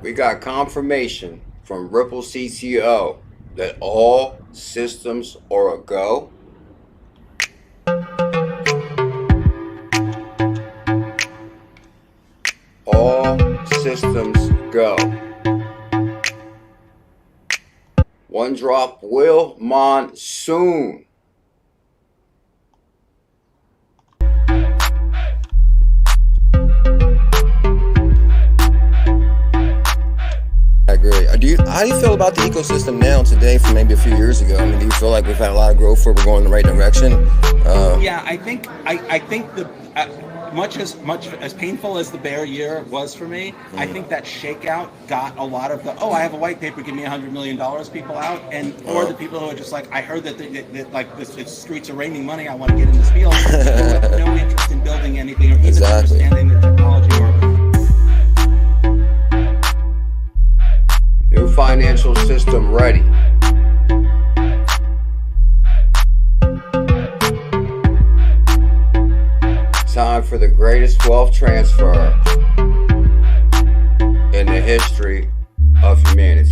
We got confirmation from Ripple CTO that all systems are a go. All systems go. One drop will monsoon. I agree. How do you feel about the ecosystem now today from maybe a few years ago? I mean, do you feel like we've had a lot of growth where we're going in the right direction? Yeah, I think the much as painful as the bear year was for me, I think that shakeout got a lot of the I have a white paper, give me $100 million people out, and or the people who are just like, I heard that like this streets are raining money, I want to get in this field. Who have no interest in building anything or even understanding the technology or. New financial system ready. Time for the greatest wealth transfer in the history of humanity.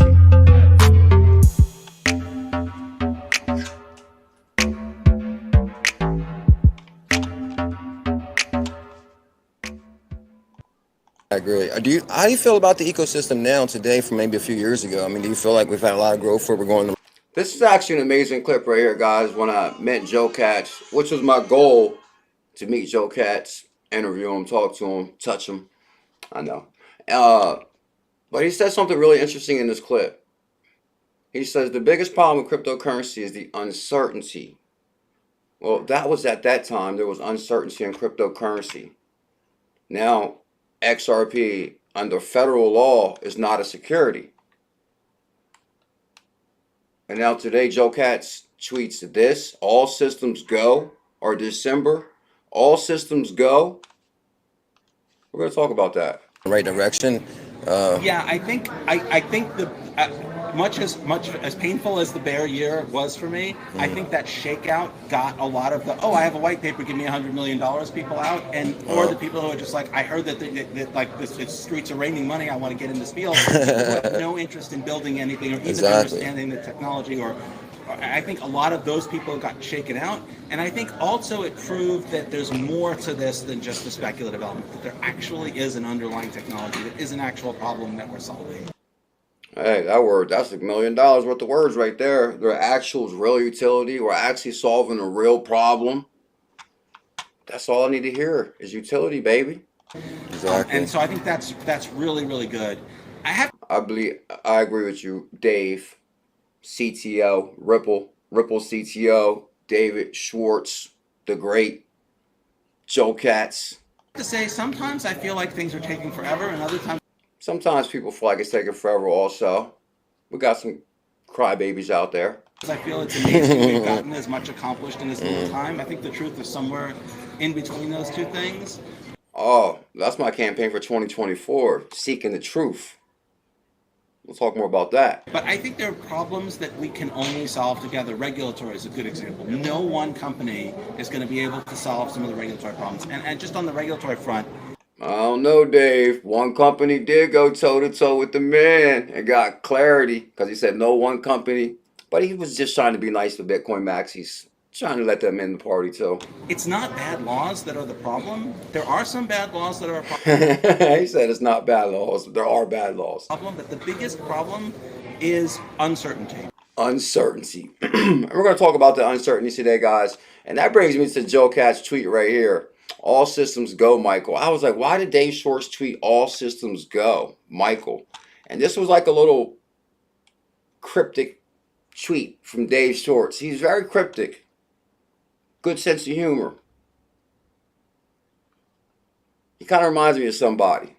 I agree. How do you feel about the ecosystem now today from maybe a few years ago? I mean, do you feel like we've had a lot of growth where we're going in the. This is actually an amazing clip right here, guys. When I met Joe Katz, which was my goal, to meet Joe Katz, interview him, talk to him, touch him. I know. But he said something really interesting in this clip. He says the biggest problem with cryptocurrency is the uncertainty. Well, that was at that time. There was uncertainty in cryptocurrency. Now, XRP under federal law is not a security. And now today, Joe Katz tweets this: all systems go, or December, all systems go. We're going to talk about that. Right direction. Yeah, I think the much as painful as the bear year was for me, I think that shakeout got a lot of the I have a white paper, give me $100 million people out, and or the people who are just like, I heard that like this streets are raining money, I want to get in this field. Who have no interest in building anything or even understanding the technology or. I think a lot of those people got shaken out, and I think also it proved that there's more to this than just the speculative element, that there actually is an underlying technology, that is an actual problem that we're solving. Hey, that's $1 million worth of words right there. They're actual real utility. We're actually solving a real problem. That's all I need to hear is utility, baby. Exactly. And so I think that's really, really good. I agree with you, Dave. CTO, Ripple CTO, David Schwartz, the great Joe Katz. To say sometimes I feel like things are taking forever, and other times sometimes people feel like it's taking forever also. We got some crybabies out there. I feel it's amazing we've gotten as much accomplished in this little time. I think the truth is somewhere in between those two things. Oh, that's my campaign for 2024, seeking the truth. We'll talk more about that. But I think there are problems that we can only solve together. Regulatory is a good example. No one company is going to be able to solve some of the regulatory problems. And just on the regulatory front, I don't know, Dave. One company did go toe-to-toe with the man and got clarity because he said no one company. But he was just trying to be nice to Bitcoin maxis. Trying to let them in the party too. It's not bad laws that are the problem. There are some bad laws that are a problem. He said it's not bad laws. There are bad laws. But the biggest problem is uncertainty. Uncertainty. And we're going to talk about the uncertainty today, guys. And that brings me to Joe Katz's tweet right here. All systems go, Michael. I was like, why did Dave Schwartz tweet all systems go, Michael? And this was like a little cryptic tweet from Dave Schwartz. He's very cryptic. Good sense of humor. He kind of reminds me of somebody.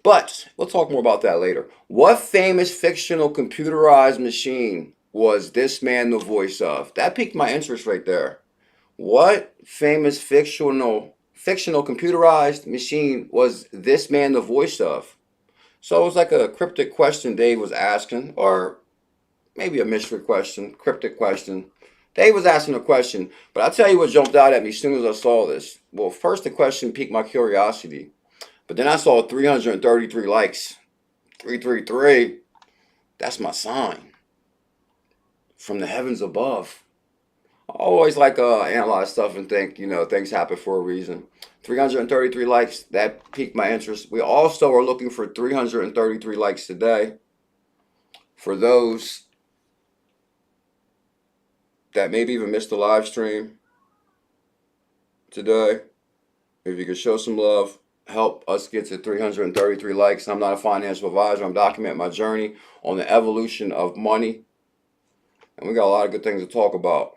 But we'll talk more about that later. What famous fictional computerized machine was this man the voice of? That piqued my interest right there. What famous fictional computerized machine was this man the voice of? So it was like a cryptic question Dave was asking, or maybe a mystery question, cryptic question. Dave was asking a question, but I'll tell you what jumped out at me as soon as I saw this. Well, first the question piqued my curiosity. But then I saw 333 likes. 333, that's my sign from the heavens above. I always like analyze stuff and think, things happen for a reason. 333 likes, that piqued my interest. We also are looking for 333 likes today. For those that maybe even missed the live stream today, if you could show some love, help us get to 333 likes. I'm not a financial advisor. I'm documenting my journey on the evolution of money. And we got a lot of good things to talk about.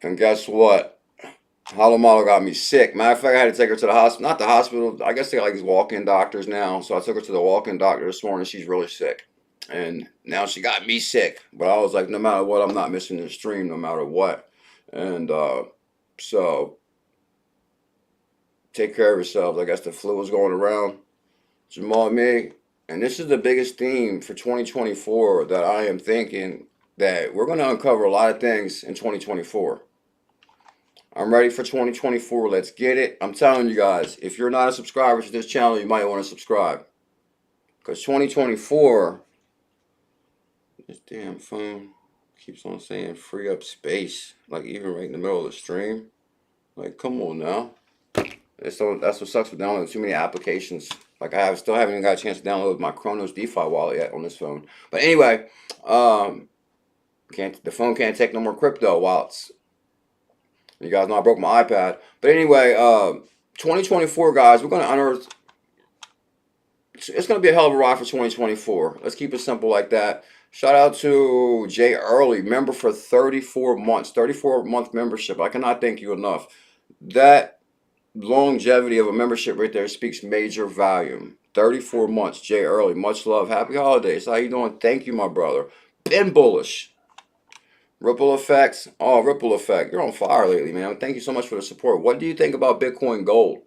And guess what? Hollow Model got me sick. Matter of fact, I had to take her to the hospital. Not the hospital. I guess they got like these walk-in doctors now. So I took her to the walk-in doctor this morning. She's really sick. And now she got me sick. But I was like, no matter what, I'm not missing this stream no matter what. And so take care of yourselves. I guess the flu is going around. Jamal, me. And this is the biggest theme for 2024 that I am thinking that we're going to uncover a lot of things in 2024. I'm ready for 2024. Let's get it. I'm telling you guys, if you're not a subscriber to this channel, you might want to subscribe. Because 2024, this damn phone keeps on saying free up space. Like even right in the middle of the stream. Like, come on now. That's what sucks with downloading too many applications. Like still haven't even got a chance to download my Kronos DeFi wallet yet on this phone. But anyway, the phone can't take no more crypto wallets. You guys know I broke my iPad. But anyway, 2024, guys, we're going to unearth. It's going to be a hell of a ride for 2024. Let's keep it simple like that. Shout out to Jay Early, member for 34 months. 34-month membership. I cannot thank you enough. That longevity of a membership right there speaks major volume. 34 months, Jay Early. Much love. Happy holidays. How you doing? Thank you, my brother. Ben Bullish. Ripple Effects. Oh, Ripple Effect. You're on fire lately, man. Thank you so much for the support. What do you think about Bitcoin Gold?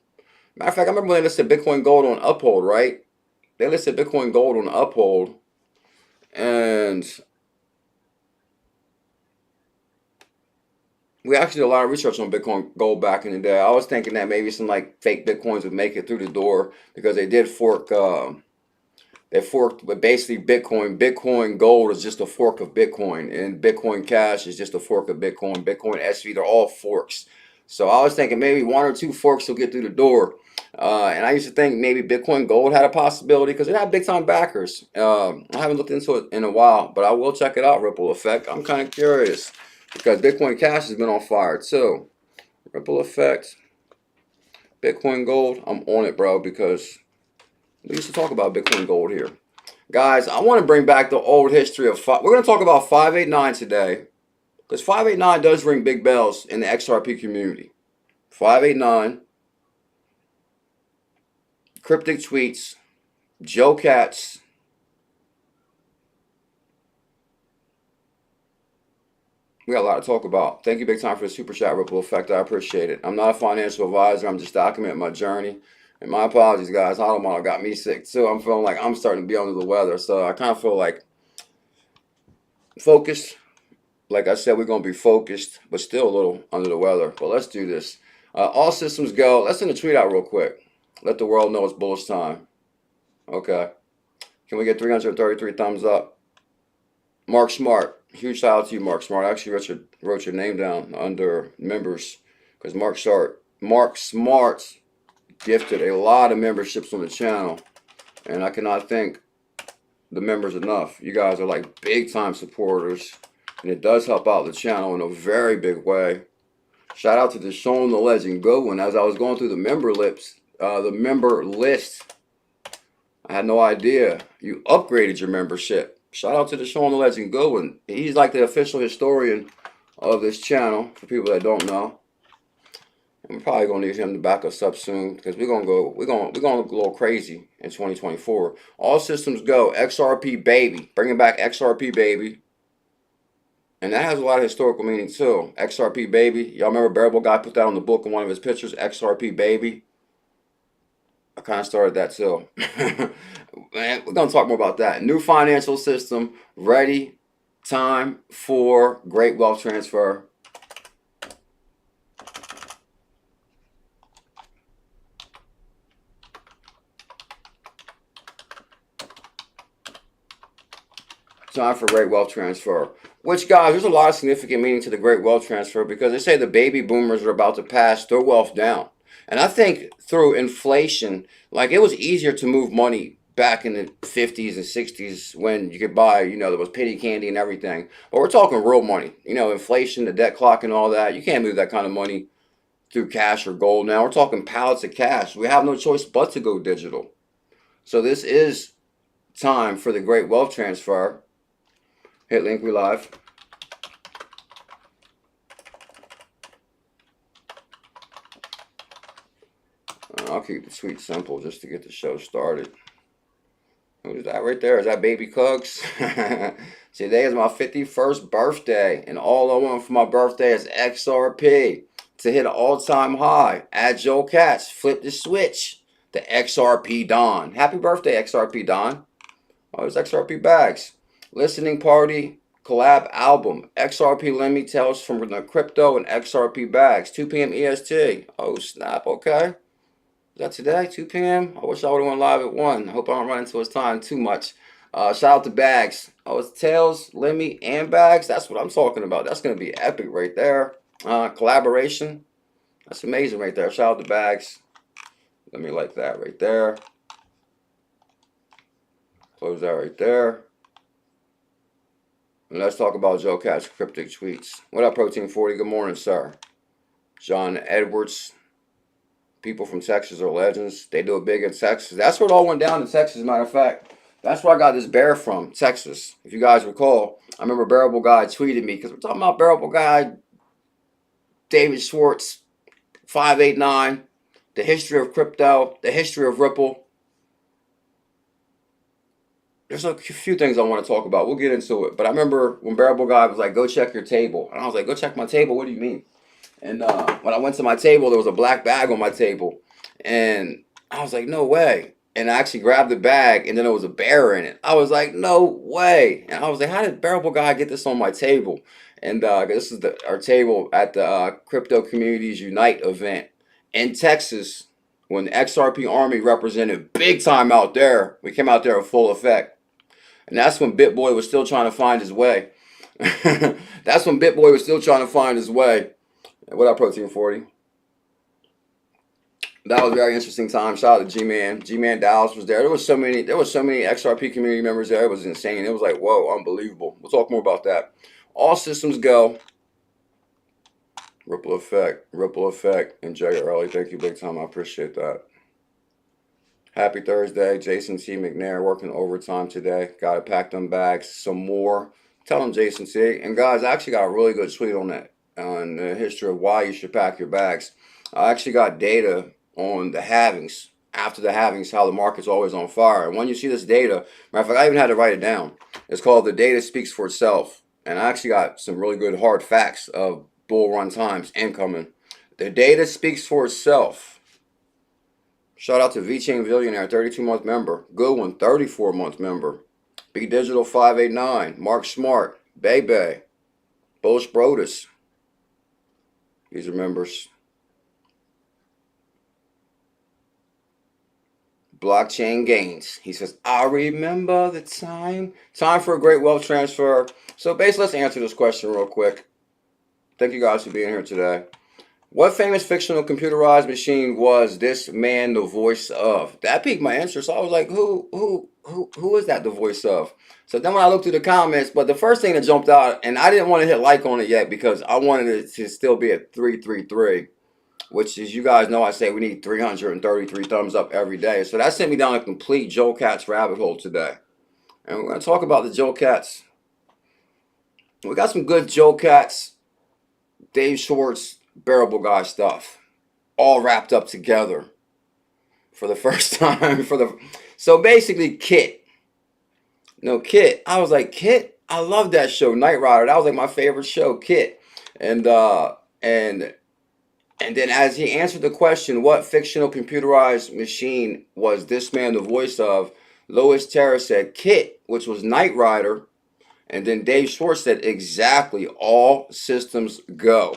Matter of fact, I remember when they listed Bitcoin Gold on Uphold, right? They listed Bitcoin Gold on Uphold. And we actually did a lot of research on Bitcoin Gold back in the day. I was thinking that maybe some like fake Bitcoins would make it through the door because they did fork. They forked, but basically Bitcoin Gold is just a fork of Bitcoin, and Bitcoin Cash is just a fork of Bitcoin. Bitcoin SV, they're all forks. So I was thinking maybe one or two forks will get through the door. And I used to think maybe Bitcoin Gold had a possibility because it had big time backers. I haven't looked into it in a while, but I will check it out, Ripple Effect. I'm kind of curious because Bitcoin Cash has been on fire too. Ripple Effect, Bitcoin Gold, I'm on it, bro, because we used to talk about Bitcoin Gold here. Guys, I want to bring back the old history of we're going to talk about 589 today. Because 589 does ring big bells in the XRP community. 589. Cryptic tweets. Joe Cats. We got a lot to talk about. Thank you big time for the super chat, Ripple Effect. I appreciate it. I'm not a financial advisor. I'm just documenting my journey. And my apologies, guys. Hollow Model got me sick too. I'm feeling like I'm starting to be under the weather. So I kind of feel like focused. Like I said, we're going to be focused, but still a little under the weather. But let's do this. All systems go. Let's send a tweet out real quick. Let the world know it's bullish time. Okay. Can we get 333 thumbs up? Mark Smart. Huge shout out to you, Mark Smart. I actually wrote your name down under members because Mark Smart gifted a lot of memberships on the channel, and I cannot thank the members enough. You guys are like big time supporters, and it does help out the channel in a very big way. Shout out to Deshaun the Legend Goodwin. As I was going through the member list, I had no idea you upgraded your membership. Shout out to Deshaun the Legend Goodwin. He's like the official historian of this channel for people that don't know. I'm probably gonna need him to back us up soon because we're gonna go a little crazy in 2024. All systems go. XRP baby, bringing back XRP baby, and that has a lot of historical meaning too. XRP baby, y'all remember Bearable Guy put that on the book in one of his pictures. XRP baby. I kind of started that too. Man, we're gonna talk more about that. New financial system ready. Time for great wealth transfer. Time for great wealth transfer. Which, guys, there's a lot of significant meaning to the great wealth transfer because they say the baby boomers are about to pass their wealth down. And I think through inflation, like it was easier to move money back in the 50s and 60s when you could buy, there was penny candy and everything. But we're talking real money. Inflation, the debt clock and all that. You can't move that kind of money through cash or gold now. We're talking pallets of cash. We have no choice but to go digital. So this is time for the great wealth transfer. Hit link, we live. I'll keep the tweet simple just to get the show started. Who's that right there? Is that Baby Cugs? Today is my 51st birthday, and all I want for my birthday is XRP to hit an all-time high. Add Joe Katz, flip the switch. The XRP Don. Happy birthday, XRP Don. Oh, there's XRP bags. Listening party, collab album. XRP Lend Me Tales from the crypto and XRP bags. 2 p.m. EST. Oh, snap. Okay. Is that today? 2 p.m.? I wish I would have went live at 1. I hope I don't run into his time too much. Shout out to bags. Oh, it's Tails, Lend Me, and bags. That's what I'm talking about. That's going to be epic right there. Collaboration. That's amazing right there. Shout out to bags. Let me like that right there. Close that right there. And let's talk about Joe Cat's cryptic tweets. What up, Protein 40? Good morning, sir. John Edwards. People from Texas are legends. They do it big in Texas. That's where it all went down in Texas, as a matter of fact. That's where I got this bear from, Texas. If you guys recall, I remember Bearable Guy tweeted me, because we're talking about Bearable Guy, David Schwartz, 589, the history of crypto, the history of Ripple. There's a few things I want to talk about. We'll get into it. But I remember when Bearable Guy was like, go check your table. And I was like, go check my table? What do you mean? And when I went to my table, there was a black bag on my table. And I was like, no way. And I actually grabbed the bag, and then there was a bear in it. I was like, no way. And I was like, how did Bearable Guy get this on my table? And this is our table at the Crypto Communities Unite event in Texas when the XRP Army represented big time out there. We came out there in full effect. And that's when BitBoy was still trying to find his way. That's when BitBoy was still trying to find his way. What up, Protein 40? That was a very interesting time. Shout out to G-Man. G-Man Dallas was there. There was so many XRP community members there. It was insane. It was like, whoa, unbelievable. We'll talk more about that. All systems go. Ripple Effect, and Jay Early. Thank you big time. I appreciate that. Happy Thursday. Jason T. McNair working overtime today. Got to pack them bags some more. Tell them, Jason T. And guys, I actually got a really good tweet on that, on the history of why you should pack your bags. I actually got data on the halvings. After the halvings, how the market's always on fire. And when you see this data, matter of fact, I even had to write it down. It's called The Data Speaks for Itself. And I actually got some really good hard facts of bull run times incoming. The data speaks for itself. Shout out to VChain Billionaire, 32-month member. Good one, 34-month member. B Digital 589, Mark Smart, Bebe, Bullish Brodus. These are members. Blockchain Gains. He says, I remember the time. Time for a great wealth transfer. So basically, let's answer this question real quick. Thank you guys for being here today. What famous fictional computerized machine was this man the voice of? That piqued my interest. So I was like, who is that the voice of? So then when I looked through the comments, but the first thing that jumped out, and I didn't want to hit like on it yet because I wanted it to still be at 333, which is, you guys know I say we need 333 thumbs up every day. So that sent me down a complete Joe Katz rabbit hole today. And we're going to talk about the Joe Katz. We got some good Joe Katz, Dave Schwartz, Bearable Guy stuff, all wrapped up together for the first time. So basically, Kit. Kit. I was like, Kit. I love that show, Knight Rider. That was like my favorite show, Kit. And then as he answered the question, what fictional computerized machine was this man the voice of? Lois Terra said Kit, which was Knight Rider. And then Dave Schwartz said exactly, all systems go.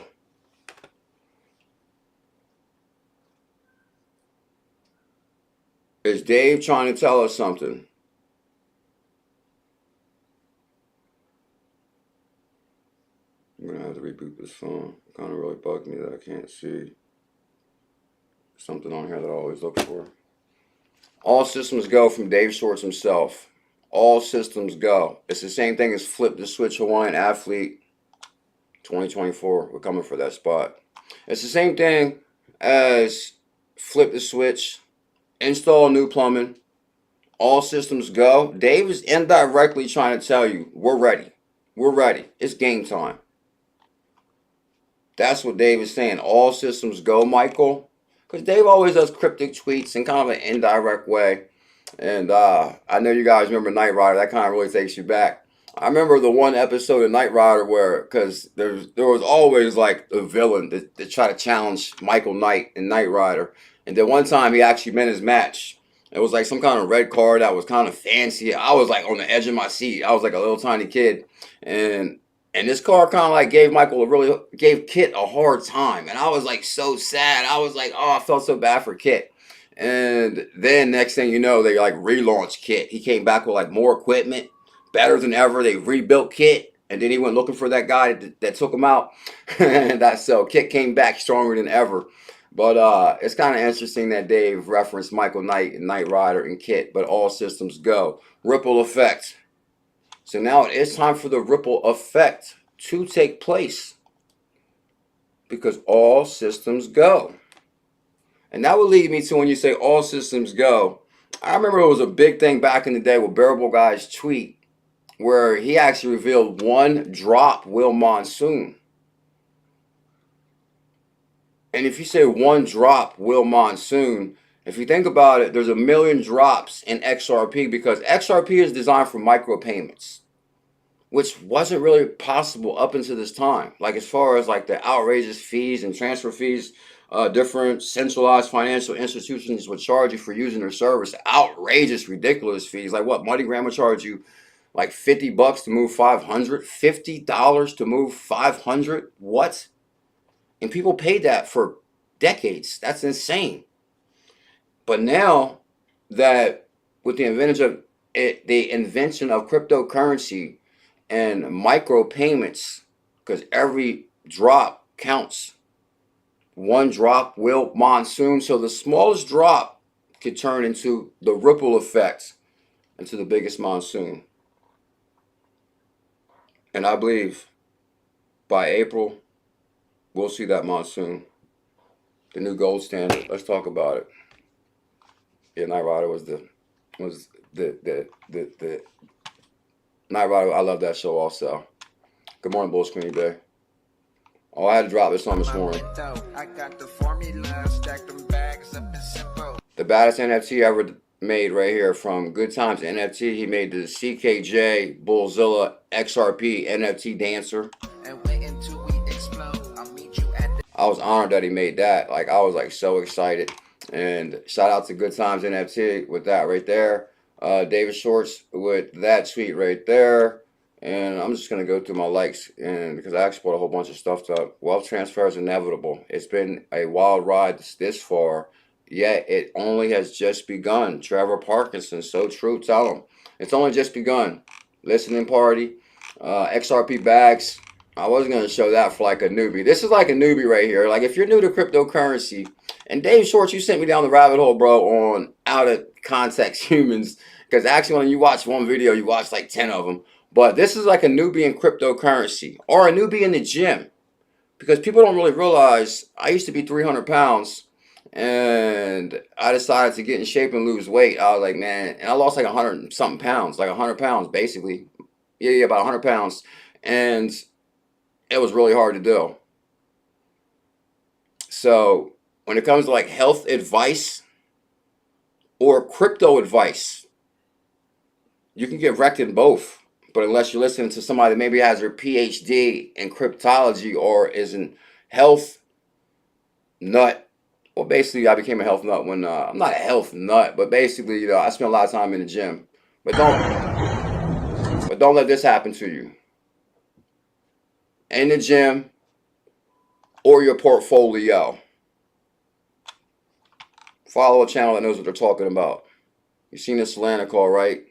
Is Dave trying to tell us something? reboot this phone. It kind of really bugged me that I can't see something on here that I always look for. All systems go from Dave Shorts himself. All systems go. It's the same thing as Flip the Switch Hawaiian Athlete 2024. We're coming for that spot. It's the same thing as Flip the Switch, install new plumbing, all systems go. Dave is indirectly trying to tell you, we're ready. We're ready. It's game time. That's what Dave is saying. All systems go, Michael. Because Dave always does cryptic tweets in kind of an indirect way. And I know you guys remember Knight Rider. That kind of really takes you back. I remember the one episode of Knight Rider where, because there was always like a villain that tried to challenge Michael Knight in Knight Rider. And then one time he actually won his match. It was like some kind of red card that was kind of fancy. I was like on the edge of my seat. I was like a little tiny kid. And this card kind of like gave Kit a hard time. And I was like so sad. I was like, oh, I felt so bad for Kit. And then next thing you know, they like relaunched Kit. He came back with like more equipment, better than ever. They rebuilt Kit. And then he went looking for that guy that took him out. And so Kit came back stronger than ever. But it's kind of interesting that Dave referenced Michael Knight and Knight Rider and Kit, but all systems go. Ripple effect. So now it's time for the ripple effect to take place because all systems go. And that would lead me to when you say all systems go. I remember it was a big thing back in the day with Bearable Guy's tweet where he actually revealed one drop will monsoon. And if you say one drop will monsoon, if you think about it, there's a million drops in XRP because XRP is designed for micropayments, which wasn't really possible up until this time. Like as far as like the outrageous fees and transfer fees, different centralized financial institutions would charge you for using their service. Outrageous, ridiculous fees. Like what? MoneyGram would charge you like $50 to move 500, $50 to move 500. What? And people paid that for decades. That's insane. But now that with the invention of cryptocurrency and micropayments, because every drop counts. One drop will monsoon. So the smallest drop could turn into the ripple effect into the biggest monsoon. And I believe by April, we'll see that monsoon, the new gold standard. Let's talk about it. Yeah, Knight Rider was the Knight Rider. I love that show also. Good morning, Bull Screen Bay. Oh, I had to drop this on this morning. The baddest NFT ever made right here from Good Times NFT. He made the CKJ Bullzilla XRP NFT dancer. I was honored that he made that. Like I was like so excited. And shout out to Good Times NFT with that right there. David Shorts with that tweet right there. And I'm just gonna go through my likes and because I actually bought a whole bunch of stuff up. Wealth transfer is inevitable. It's been a wild ride this far, yet it only has just begun. Trevor Parkinson, so true. Tell him it's only just begun. Listening party, XRP bags. I wasn't going to show that for like a newbie. This is like a newbie right here. Like if you're new to cryptocurrency, and Dave Shorts, you sent me down the rabbit hole, bro, on out of context humans. Because actually when you watch one video, you watch like 10 of them. But this is like a newbie in cryptocurrency or a newbie in the gym. Because people don't really realize I used to be 300 pounds and I decided to get in shape and lose weight. I was like, man, and I lost like 100 something pounds, like 100 pounds basically. Yeah, about 100 pounds. And it was really hard to do. So when it comes to like health advice or crypto advice, you can get wrecked in both. But unless you're listening to somebody that maybe has their PhD in cryptology or is in health nut. Well, basically, I became a health nut when I'm not a health nut, but basically, you know, I spent a lot of time in the gym. But don't let this happen to you. In the gym or your portfolio. Follow a channel that knows what they're talking about. You've seen the Solana call, right?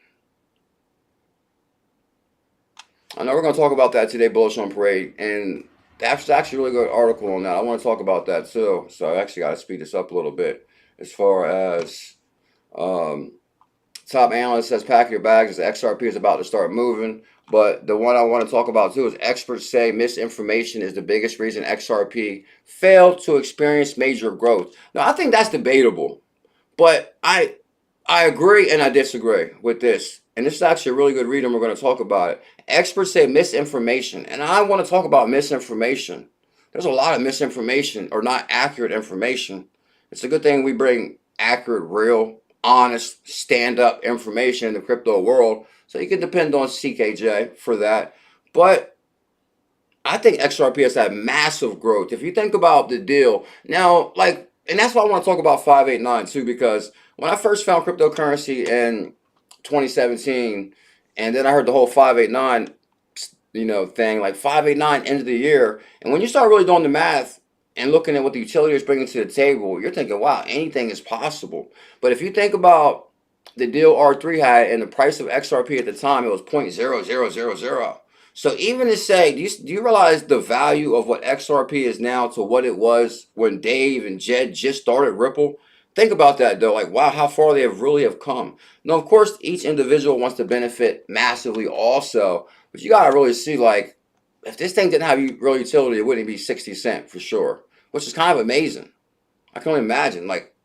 I know we're going to talk about that today, Bullish on Parade. And That's actually a really good article on that. I want to talk about that too. So I actually got to speed this up a little bit. As far as um, top analyst says, pack your bags as XRP is about to start moving. But the one I want to talk about too is experts say misinformation is the biggest reason XRP failed to experience major growth. Now, I think that's debatable, but I agree and I disagree with this. And this is actually a really good read, and we're going to talk about it. Experts say misinformation, and I want to talk about misinformation. There's a lot of misinformation or not accurate information. It's a good thing we bring accurate, real, honest, stand-up information in the crypto world, so you can depend on CKJ for that. But I think XRP has had massive growth. If you think about the deal now, like, and that's why I want to talk about 589 too, because when I first found cryptocurrency in 2017, and then I heard the whole 589, thing, like 589 end of the year, and when you start really doing the math and looking at what the utility is bringing to the table, you're thinking, wow, anything is possible. But if you think about the deal R3 had and the price of XRP at the time, it was 0.0000. So even to say, do you realize the value of what XRP is now to what it was when Dave and Jed just started Ripple? Think about that though, like wow, how far they have really have come. Now, of course, each individual wants to benefit massively also, but you gotta really see like if this thing didn't have real utility, it wouldn't be 60 cents for sure, which is kind of amazing. I can only imagine like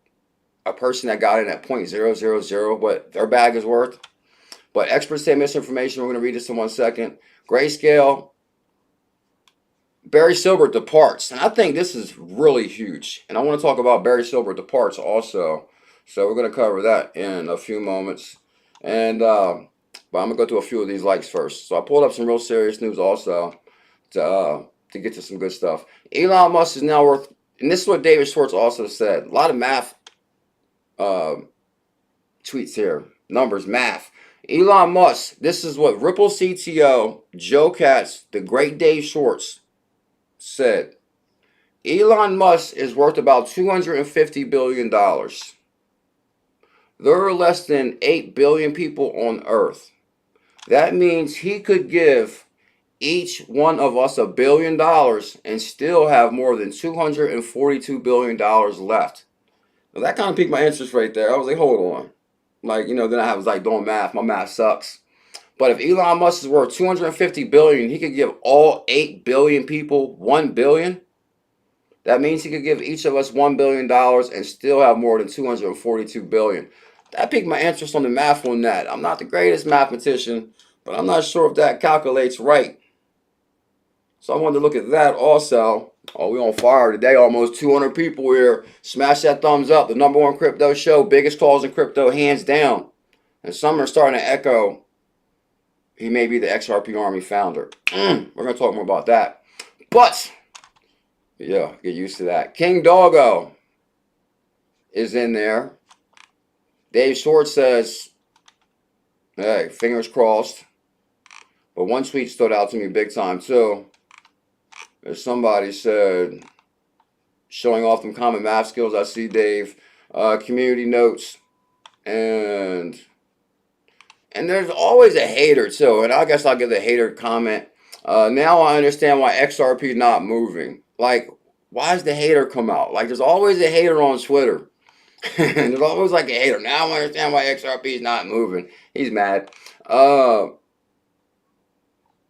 a person that got in at 0.000 what their bag is worth. But experts say misinformation. We're going to read this in 1 second. Grayscale, Barry Silbert departs. And I think this is really huge. And I want to talk about Barry Silbert departs also. So we're going to cover that in a few moments. And but I'm going to go through a few of these likes first. So I pulled up some real serious news also to get to some good stuff. Elon Musk is now worth, and this is what David Schwartz also said. A lot of math tweets here. Numbers, math. Elon Musk, this is what Ripple CTO Joe Katz, the great Dave Schwartz, said. Elon Musk is worth about $250 billion. There are less than 8 billion people on Earth. That means he could give each one of us $1 billion and still have more than $242 billion left. Now that kind of piqued my interest right there. I was like, hold on. Like, then I was like doing math. My math sucks. But if Elon Musk is worth 250 billion, he could give all 8 billion people 1 billion. That means he could give each of us $1 billion and still have more than 242 billion. That piqued my interest on the math on that. I'm not the greatest mathematician, but I'm not sure if that calculates right. So I wanted to look at that also. Oh, we on fire today. Almost 200 people here. Smash that thumbs up. The #1 crypto show. Biggest calls in crypto, hands down. And some are starting to echo. He may be the XRP Army founder. We're going to talk more about that. But, yeah, get used to that. King Doggo is in there. Dave Schwartz says, hey, fingers crossed. But one tweet stood out to me big time, too. As somebody said, showing off them common math skills. I see Dave. Community notes. And there's always a hater too. And I guess I'll give the hater comment. Now I understand why XRP not moving. Like, why does the hater come out? Like, there's always a hater on Twitter. There's always like a hater. Now I understand why XRP is not moving. He's mad.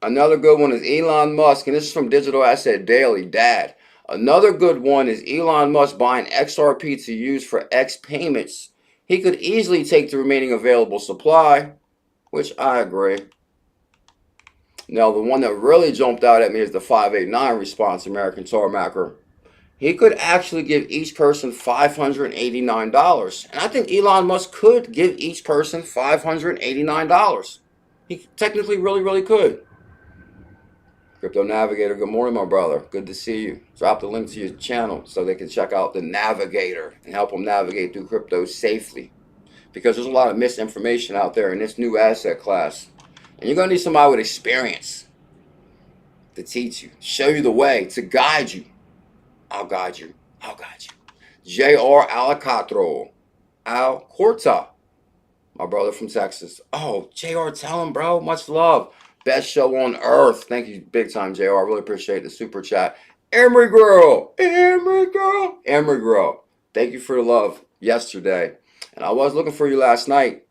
Another good one is Elon Musk, and this is from Digital Asset Daily, Dad. Another good one is Elon Musk buying XRP to use for X payments. He could easily take the remaining available supply, which I agree. Now, the one that really jumped out at me is the 589 response, American Tarmacker. He could actually give each person $589. And I think Elon Musk could give each person $589. He technically really could. Crypto Navigator, good morning, my brother. Good to see you. Drop the link to your channel so they can check out the Navigator and help them navigate through crypto safely. Because there's a lot of misinformation out there in this new asset class. And you're going to need somebody with experience to teach you, show you the way, to guide you. I'll guide you. I'll guide you. J.R. Alcatro. Al Corta, my brother from Texas. Oh, J.R., tell him, bro. Much love. Best show on earth. Thank you big time, JR. I really appreciate the super chat. Emery Girl. Emery Girl. Emery Girl. Thank you for the love yesterday. And I was looking for you last night.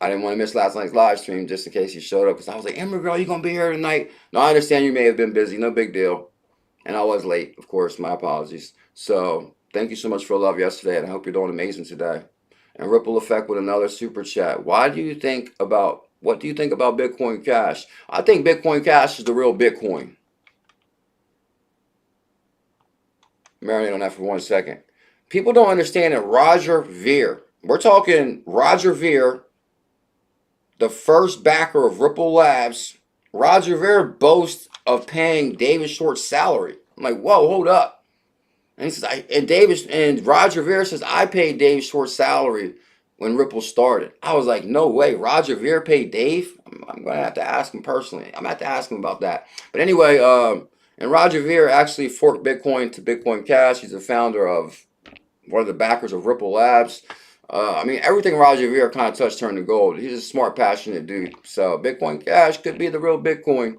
I didn't want to miss last night's live stream just in case you showed up. Because I was like, Emery Girl, you going to be here tonight? No, I understand you may have been busy. No big deal. And I was late, of course. My apologies. So thank you so much for the love yesterday. And I hope you're doing amazing today. And Ripple Effect with another super chat. What do you think about Bitcoin Cash? I think Bitcoin Cash is the real Bitcoin. Marinate on that for 1 second. People don't understand that Roger Ver, we're talking Roger Ver, the first backer of Ripple Labs. Roger Ver boasts of paying David Short's salary. I'm like, whoa, hold up. And he says, and Roger Ver says, I paid Dave Short's salary when Ripple started. I was like, no way. Roger Ver paid Dave? I'm going to have to ask him personally. I'm going to have to ask him about that. But anyway, and Roger Ver actually forked Bitcoin to Bitcoin Cash. He's the founder of one of the backers of Ripple Labs. I mean, everything Roger Ver kind of touched turned to gold. He's a smart, passionate dude. So Bitcoin Cash could be the real Bitcoin.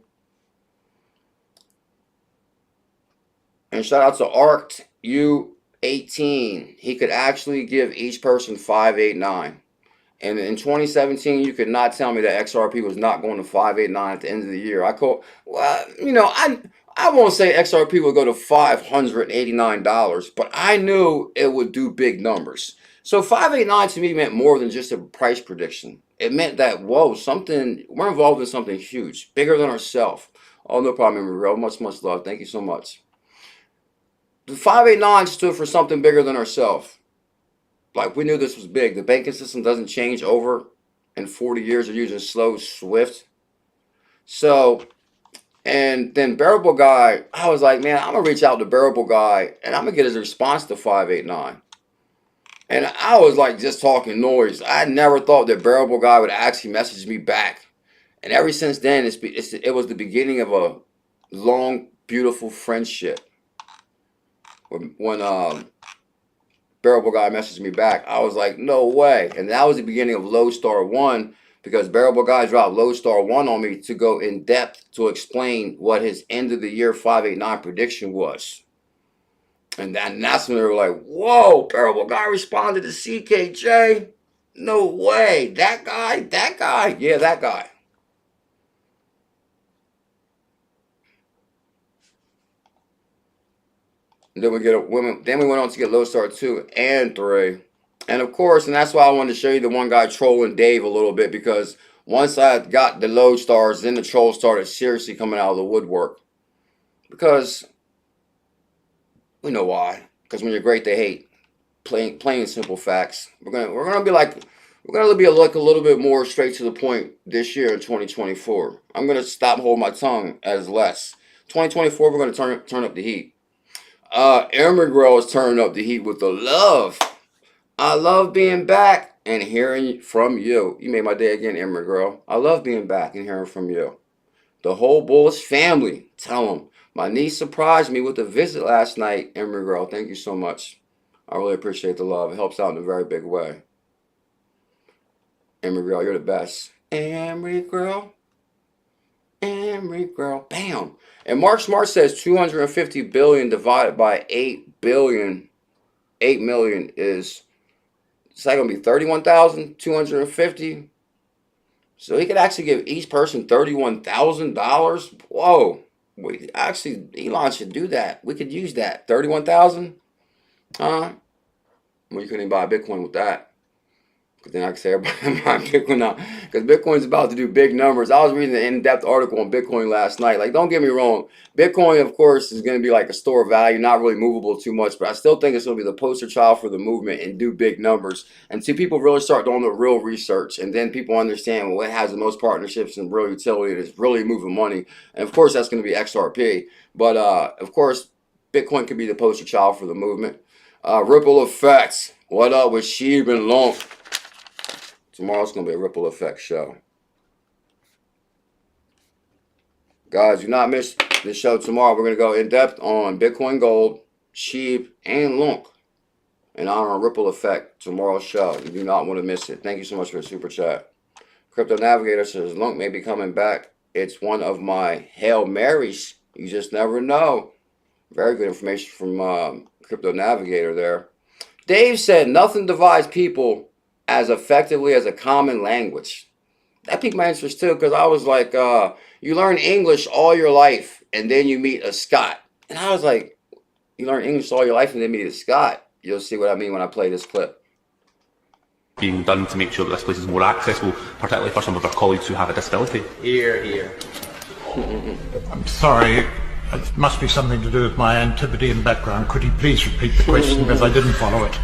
And shout out to Arct U18. He could actually give each person 589. And in 2017, you could not tell me that XRP was not going to 589 at the end of the year. I won't say XRP would go to $589, but I knew it would do big numbers. So 589 to me meant more than just a price prediction. It meant that, whoa, we're involved in something huge, bigger than ourselves. Oh, no problem, Real. Much love. Thank you so much. The 589 stood for something bigger than ourselves. Like, we knew this was big. The banking system doesn't change over in 40 years. They're using slow, swift. So, and then Bearable Guy, I was like, man, I'm going to reach out to Bearable Guy, and I'm going to get his response to 589. And I was like just talking noise. I never thought that Bearable Guy would actually message me back. And ever since then, it was the beginning of a long, beautiful friendship. When Bearable Guy messaged me back, I was like, no way. And that was the beginning of Lodestar 1, because Bearable Guy dropped Lodestar 1 on me to go in depth to explain what his end of the year 589 prediction was. And that's when they were like, whoa, Bearable Guy responded to CKJ. No way. That guy? Yeah, that guy. And then we went on to get Lodestar 2 and 3. And of course, and that's why I wanted to show you the one guy trolling Dave a little bit, because once I got the Lodestars, then the trolls started seriously coming out of the woodwork. Because we know why. Because when you're great, they hate. Plain and simple facts. We're gonna be a little bit more straight to the point this year in 2024. I'm gonna stop holding my tongue as less. 2024, we're gonna turn up the heat. Emery Girl is turning up the heat with the love. I love being back and hearing from you. You made my day again, Emery Girl. I love being back and hearing from you. The whole Bullish family. Tell them. My niece surprised me with a visit last night, Emery Girl. Thank you so much. I really appreciate the love. It helps out in a very big way. Emery Girl, you're the best. Emery Girl. Emery Girl. Bam. And Mark Smart says 250 billion divided by 8 billion. 8 million is that going to be 31,250? So he could actually give each person $31,000. Whoa. Elon should do that. We could use that. 31,000? Well, you couldn't even buy Bitcoin with that. Because then I could say everybody buy Bitcoin now. Because Bitcoin's about to do big numbers. I was reading an in-depth article on Bitcoin last night. Like, don't get me wrong. Bitcoin, of course, is going to be like a store of value, not really movable too much. But I still think it's going to be the poster child for the movement and do big numbers. Until people really start doing the real research. And then people understand what has the most partnerships and real utility that's really moving money. And, of course, that's going to be XRP. But, of course, Bitcoin could be the poster child for the movement. Ripple Effects. What up with Sheeb and Lump? Tomorrow's going to be a Ripple Effect show. Guys, do not miss the show tomorrow. We're going to go in depth on Bitcoin Gold, Sheeb, and Lunk in honor of Ripple Effect. Tomorrow's show. You do not want to miss it. Thank you so much for the super chat. Crypto Navigator says, Lunk may be coming back. It's one of my Hail Marys. You just never know. Very good information from Crypto Navigator there. Dave said, nothing divides people as effectively as a common language. That piqued my interest too, because I was like, you learn English all your life, and then you meet a Scot. And I was like, you learn English all your life, and then meet a Scot. You'll see what I mean when I play this clip. Being done to make sure that this place is more accessible, particularly for some of our colleagues who have a disability. Here, here. I'm sorry, it must be something to do with my antipathy and background. Could you please repeat the question, because I didn't follow it?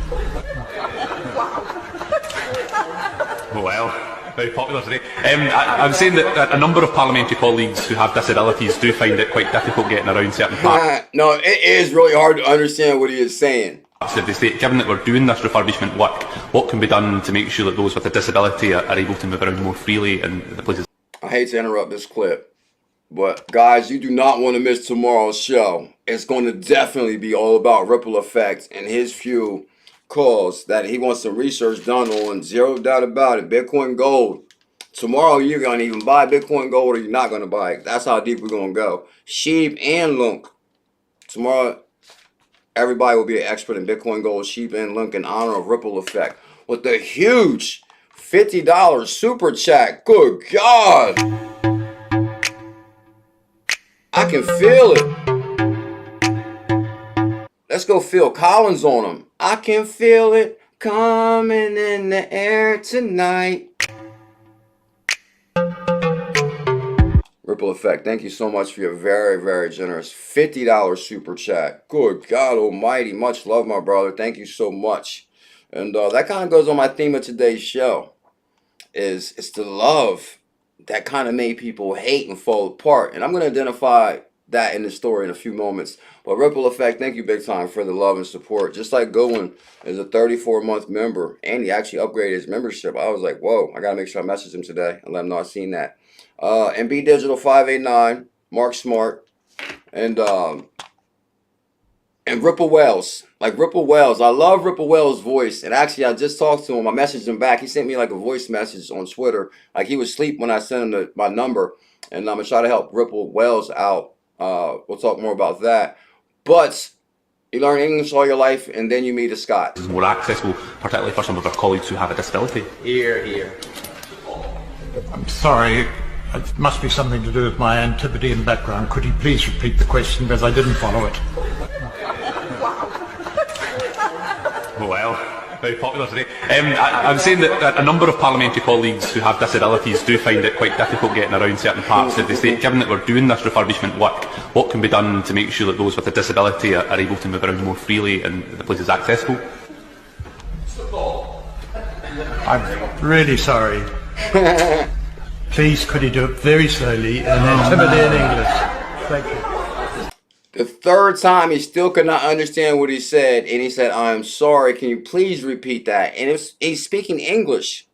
Well, very popular today. I'm saying that a number of parliamentary colleagues who have disabilities do find it quite difficult getting around certain parts No, it is really hard to understand what he is saying. of the state. Given that we're doing this refurbishment work, what can be done to make sure that those with a disability are able to move around more freely in the places? I hate to interrupt this clip, but guys, you do not want to miss tomorrow's show. It's going to definitely be all about ripple effects and his few calls that he wants some research done on. Zero doubt about it. Bitcoin Gold. Tomorrow you're going to even buy Bitcoin Gold or you're not going to buy it. That's how deep we're going to go. Sheep and Lunk. Tomorrow everybody will be an expert in Bitcoin Gold, Sheep and Lunk in honor of Ripple Effect. With the huge $50 super chat. Good God. I can feel it. Let's go Phil Collins on him. I can feel it coming in the air tonight. Ripple Effect, thank you so much for your very, very generous $50 super chat. Good God almighty. Much love, my brother. Thank you so much. And that kind of goes on my theme of today's show. It's the love that kind of made people hate and fall apart. And I'm going to identify that in the story in a few moments. But Ripple Effect, thank you big time for the love and support. Just like Goodwin is a 34-month member, and he actually upgraded his membership. I was like, whoa, I got to make sure I message him today and let him know I've seen that. And B Digital 589, Mark Smart, and Ripple Wells. Like Ripple Wells. I love Ripple Wells' voice. And actually, I just talked to him. I messaged him back. He sent me like a voice message on Twitter. Like he was asleep when I sent him my number. And I'm going to try to help Ripple Wells out. We'll talk more about that. But you learn English all your life, and then you meet a Scot. It's more accessible, particularly for some of our colleagues who have a disability. Here, here. I'm sorry, it must be something to do with my antipathy and background. Could you please repeat the question, because I didn't follow it? Well, very popular today. I'm saying that a number of parliamentary colleagues who have disabilities do find it quite difficult getting around certain parts of the state. Given that we're doing this refurbishment work, what can be done to make sure that those with a disability are able to move around more freely and the place is accessible? I'm really sorry. Please, could you do it very slowly and intimidating English? Thank you. The third time, he still could not understand what he said, and he said, I'm sorry, can you please repeat that? And he's speaking English.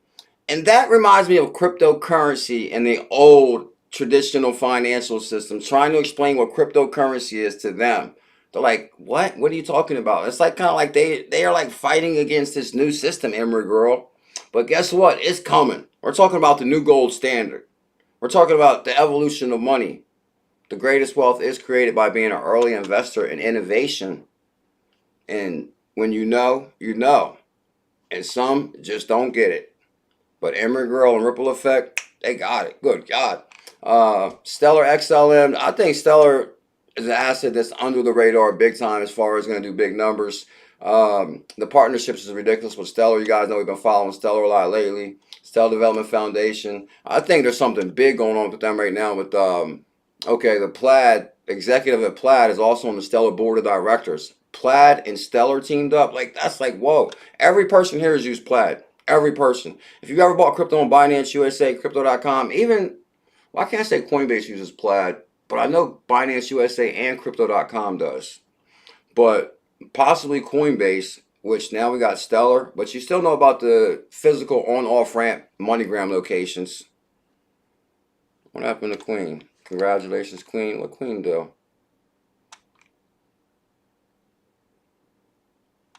And that reminds me of cryptocurrency and the old traditional financial system, trying to explain what cryptocurrency is to them. They're like, what? What are you talking about? It's like kind of like they are like fighting against this new system, Emery Girl. But guess what? It's coming. We're talking about the new gold standard. We're talking about the evolution of money. The greatest wealth is created by being an early investor in innovation. And when you know, you know. And some just don't get it. But Emery Girl and Ripple Effect, they got it. Good God. Stellar XLM, I think Stellar is an asset that's under the radar big time as far as going to do big numbers. The partnerships is ridiculous with Stellar. You guys know we've been following Stellar a lot lately. Stellar Development Foundation. I think there's something big going on with them right now with okay, the Plaid executive at Plaid is also on the Stellar board of directors. Plaid and Stellar teamed up. Like, that's like, whoa. Every person here has used Plaid. Every person. If you ever bought crypto on Binance USA, Crypto.com, even, well, I can't say Coinbase uses Plaid, but I know Binance USA and Crypto.com does. But possibly Coinbase, which now we got Stellar, but you still know about the physical on-off ramp MoneyGram locations. What happened to Queen? Congratulations, Queen. What Queen do?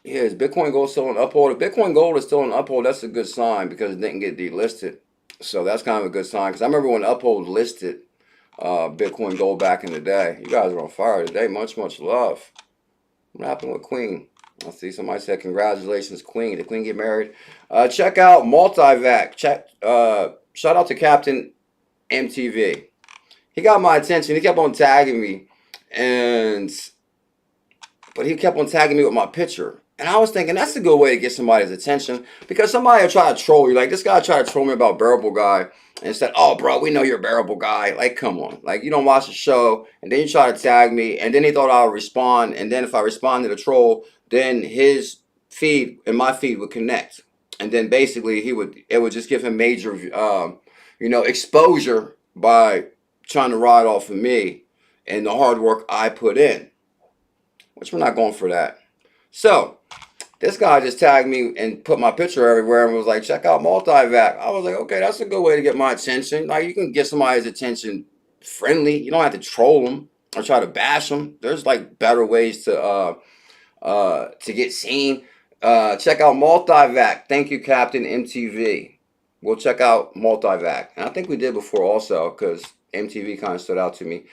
Yeah, is Bitcoin Gold still on uphold? If Bitcoin Gold is still on uphold, that's a good sign because it didn't get delisted. So that's kind of a good sign. Because I remember when Uphold listed Bitcoin Gold back in the day. You guys are on fire today. Much love. What happened with Queen? I see somebody said congratulations, Queen. Did Queen get married? Check out Multivac. Shout out to Captain MTV. He got my attention. He kept on tagging me, but he kept on tagging me with my picture. And I was thinking that's a good way to get somebody's attention, because somebody will try to troll you. Like this guy tried to troll me about Bearable Guy and said, "Oh, bro, we know you're a Bearable Guy." Like, come on. Like, you don't watch the show, and then you try to tag me, and then he thought I would respond. And then if I respond to the troll, then his feed and my feed would connect. And then basically it would just give him major, exposure by trying to ride off of me and the hard work I put in, which we're not going for that. So this guy just tagged me and put my picture everywhere and was like, check out Multivac. I was like, okay, that's a good way to get my attention. Like, you can get somebody's attention friendly. You don't have to troll them or try to bash them. There's like better ways to get seen. Check out Multivac. Thank you, Captain MTV. We'll check out Multivac. And I think we did before also, because MTV kind of stood out to me.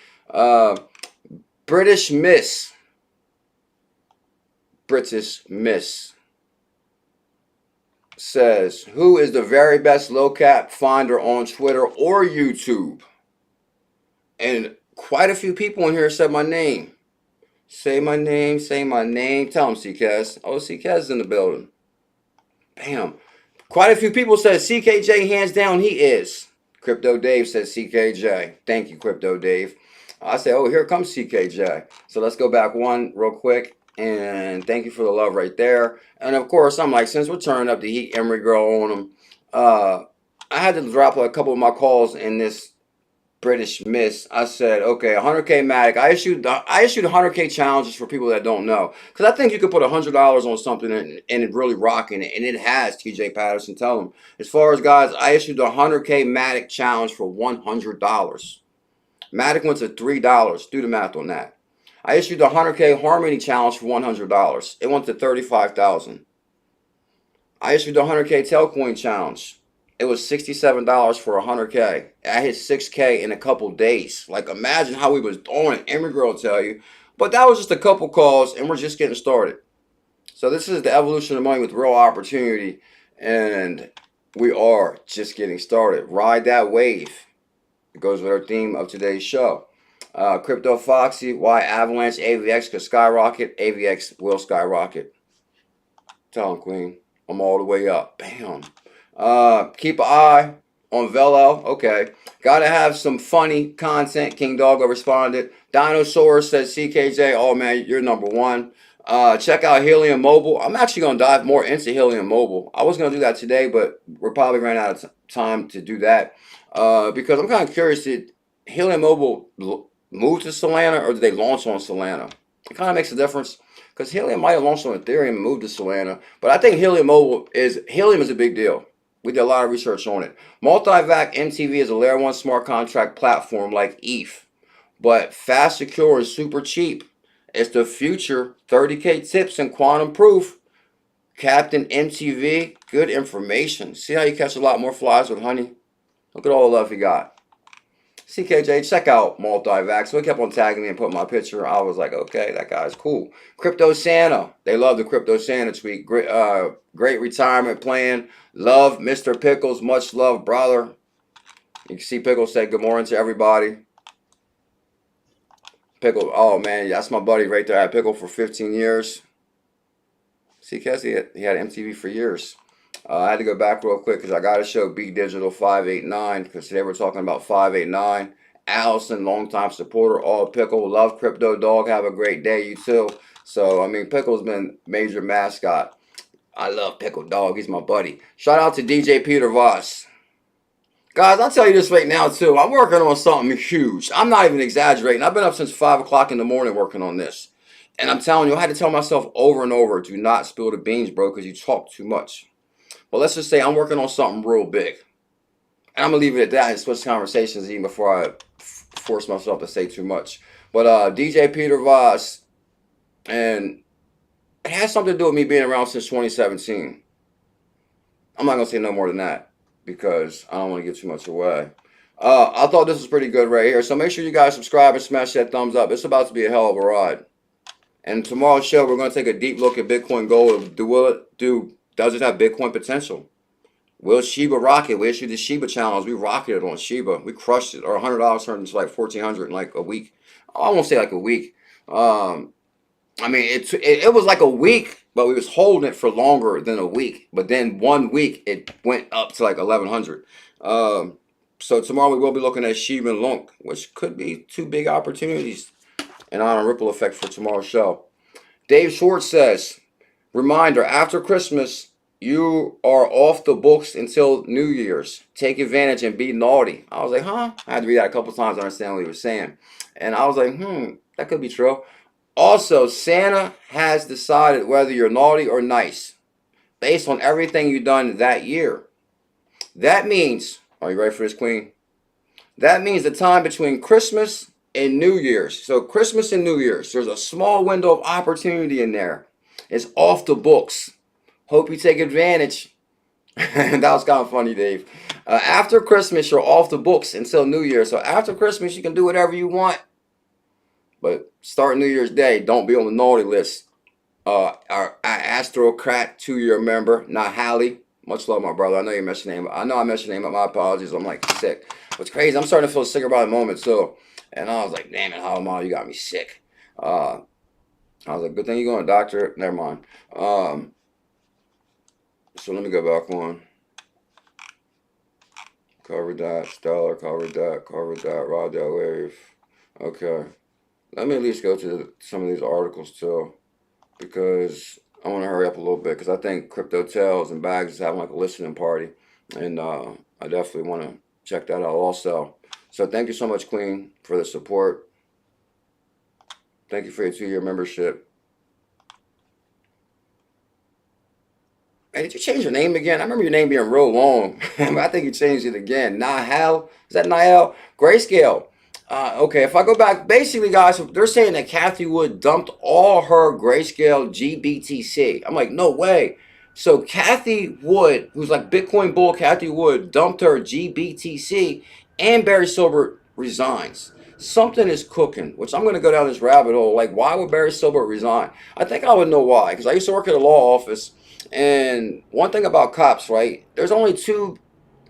British Miss says, who is the very best low cap finder on Twitter or YouTube? And quite a few people in here said my name. Say my name. Tell them CKS. Oh, CKS is in the building. Bam. Quite a few people said CKJ, hands down, he is. Crypto Dave says CKJ. Thank you, Crypto Dave. I say, oh, here comes CKJ. So let's go back one real quick. And thank you for the love right there. And of course, I'm like, since we're turning up the heat, Emery girl on them, I had to drop a couple of my calls in this British Miss. I said, okay, 100K Matic. I issued 100K challenges for people that don't know, because I think you could put $100 on something and it really rocking it, and it has. TJ Patterson, tell them. As far as guys, I issued the 100K Matic challenge for $100. Matic went to $3. Do the math on that. I issued the 100K Harmony challenge for $100. It went to $35,000. I issued the 100K Telcoin challenge. It was $67 for 100K. I hit 6K in a couple days. Like, imagine how we was doing. Emery girl will tell you. But that was just a couple calls, and we're just getting started. So this is the evolution of money with real opportunity, and we are just getting started. Ride that wave. It goes with our theme of today's show. Crypto Foxy, why Avalanche AVX could skyrocket. AVX will skyrocket. Tell him, Queen. I'm all the way up. Bam. Keep an eye on Velo. Okay. Gotta have some funny content. King Doggo responded. Dinosaur says CKJ. Oh man, you're number one. Check out Helium Mobile. I'm actually gonna dive more into Helium Mobile. I was gonna do that today, but we're probably running out of time to do that. Because I'm kind of curious, did Helium Mobile move to Solana, or did they launch on Solana? It kind of makes a difference, because Helium might have launched on Ethereum and moved to Solana. But I think Helium is a big deal. We did a lot of research on it. Multivac MTV is a layer 1 smart contract platform like ETH, but fast, secure, and super cheap. It's the future. 30K tips and quantum proof. Captain MTV, good information. See how you catch a lot more flies with honey? Look at all the love he got. CKJ, check out Multivac. So he kept on tagging me and putting my picture. I was like, okay, that guy's cool. Crypto Santa. They love the Crypto Santa tweet. Great retirement plan. Love Mr. Pickles. Much love, brother. You can see Pickles say good morning to everybody. Pickle, oh man, that's my buddy right there. I had Pickle for 15 years. CKS, he had MTV for years. I had to go back real quick because I got to show B Digital 589, because today we're talking about 589. Allison, longtime supporter. All Pickle, love Crypto Dog. Have a great day, you too. So, I mean, Pickle's been major mascot. I love Pickle Dog. He's my buddy. Shout out to DJ Peter Voss. Guys, I'll tell you this right now, too. I'm working on something huge. I'm not even exaggerating. I've been up since 5 o'clock in the morning working on this. And I'm telling you, I had to tell myself over and over, do not spill the beans, bro, because you talk too much. Well, let's just say I'm working on something real big. And I'm going to leave it at that and switch conversations even before I force myself to say too much. But DJ Peter Voss, and it has something to do with me being around since 2017. I'm not going to say no more than that. because I don't want to give too much away. I thought this was pretty good right here. So make sure you guys subscribe and smash that thumbs up. It's about to be a hell of a ride. And tomorrow's show, we're going to take a deep look at Bitcoin Gold. Does it have Bitcoin potential? Will Shiba rock it? We issued the Shiba challenge. We rocketed on Shiba. We crushed it. Our $100 turned into like $1,400 in like a week. I won't say like a week. I mean, it was like a week, but we was holding it for longer than a week. But then 1 week, it went up to like 1,100. So tomorrow we will be looking at Shiba and Lunk, which could be two big opportunities. And on a ripple effect for tomorrow's show. Dave Schwartz says, reminder, after Christmas, you are off the books until New Year's. Take advantage and be naughty. I was like, huh? I had to read that a couple times to understand what he was saying. And I was like, that could be true. Also, Santa has decided whether you're naughty or nice based on everything you've done that year. That means, are you ready for this, Queen? That means the time between Christmas and New Year's. So Christmas and New Year's, there's a small window of opportunity in there. It's off the books. Hope you take advantage. That was kind of funny, Dave. After Christmas, you're off the books until New Year's. So after Christmas, you can do whatever you want. But start New Year's Day, don't be on the naughty list. Our Astrocrat 2-year member, not Hallie. Much love, my brother. I know you messed your name up. I know I messed your name up. My apologies. I'm like sick. What's crazy, I'm starting to feel sicker by the moment, too. And I was like, damn it, how am I? You got me sick. I was like, good thing you're going to doctor. Never mind. So let me go back on. Covered that. Stellar, covered that. Ride that wave. Okay. Let me at least go to some of these articles, too. Because I want to hurry up a little bit. Because I think Crypto Tales and Bags is having like a listening party. And I definitely want to check that out also. So thank you so much, Queen, for the support. Thank you for your 2-year membership. Hey, did you change your name again? I remember your name being real long. I think you changed it again. Nahal? Is that Nahal? Grayscale. Okay, if I go back, basically, guys, they're saying that Cathie Wood dumped all her Grayscale GBTC. I'm like, no way. So Cathie Wood, who's like Bitcoin bull Cathie Wood, dumped her GBTC, and Barry Silbert resigns. Something is cooking, which I'm going to go down this rabbit hole. Like, why would Barry Silbert resign? I think I would know why, because I used to work at a law office. And one thing about cops, right? There's only 2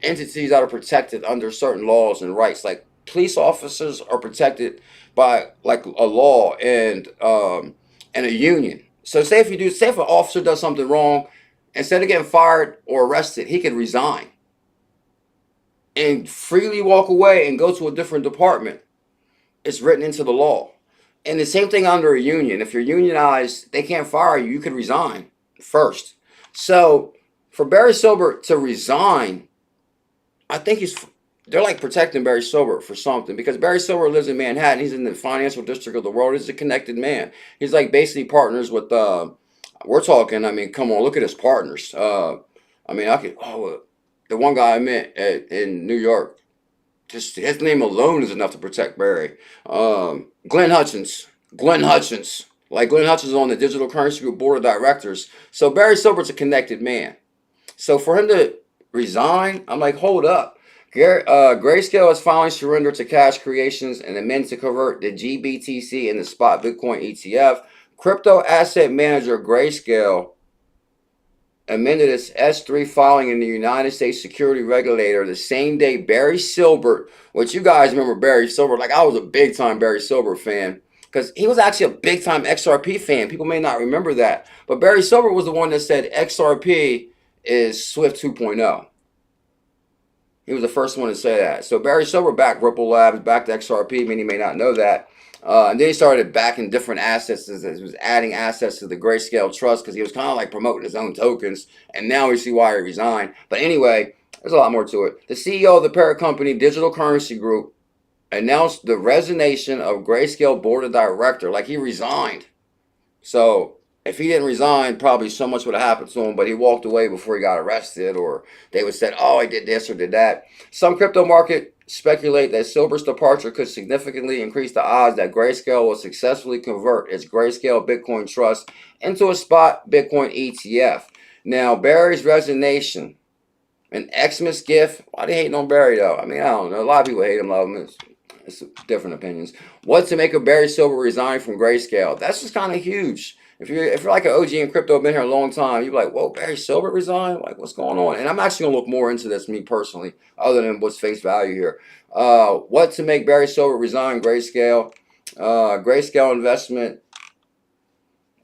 entities that are protected under certain laws and rights. Like, police officers are protected by like a law and a union. So say if an officer does something wrong, instead of getting fired or arrested, he could resign and freely walk away and go to a different department. It's written into the law. And the same thing under a union. If you're unionized, they can't fire you. You could resign first. So for Barry Silbert to resign, I think they're like protecting Barry Silbert for something, because Barry Silbert lives in Manhattan. He's in the financial district of the world. He's a connected man. He's like basically partners with, we're talking, I mean, come on, look at his partners. The one guy I met in New York, just his name alone is enough to protect Barry. Glenn Hutchins. Like Glenn Hutchins is on the Digital Currency Group board of directors. So Barry Silbert's a connected man. So for him to resign, I'm like, hold up. Grayscale is finally surrendered to Cash Creations and amended to convert the GBTC in the spot Bitcoin ETF. Crypto asset manager Grayscale amended its S3 filing in the United States security regulator the same day Barry Silbert, which you guys remember Barry Silbert, like I was a big time Barry Silbert fan, because he was actually a big time XRP fan. People may not remember that, but Barry Silbert was the one that said XRP is Swift 2.0. He was the first one to say that. So Barry Silbert backed Ripple Labs, backed XRP. Many may not know that. And then he started backing different assets. He was adding assets to the Grayscale Trust because he was kind of like promoting his own tokens. And now we see why he resigned. But anyway, there's a lot more to it. The CEO of the parent company, Digital Currency Group, announced the resignation of Grayscale board of director. Like, he resigned. So if he didn't resign, probably so much would have happened to him, but he walked away before he got arrested, or they would say, oh, he did this or did that. Some crypto market speculate that Silbert's departure could significantly increase the odds that Grayscale will successfully convert its Grayscale Bitcoin Trust into a spot Bitcoin ETF. Now, Barry's resignation An Xmas gift. Why they hating on Barry though? I mean, I don't know. A lot of people hate him, love him. It's different opinions. What to make of Barry Silver resign from Grayscale? That's just kind of huge. If you're like an OG in crypto, been here a long time, you're like, whoa, Barry Silver resigned? Like, what's going on? And I'm actually gonna look more into this, me personally, other than what's face value here. What to make Barry Silver resign Grayscale? Grayscale investment,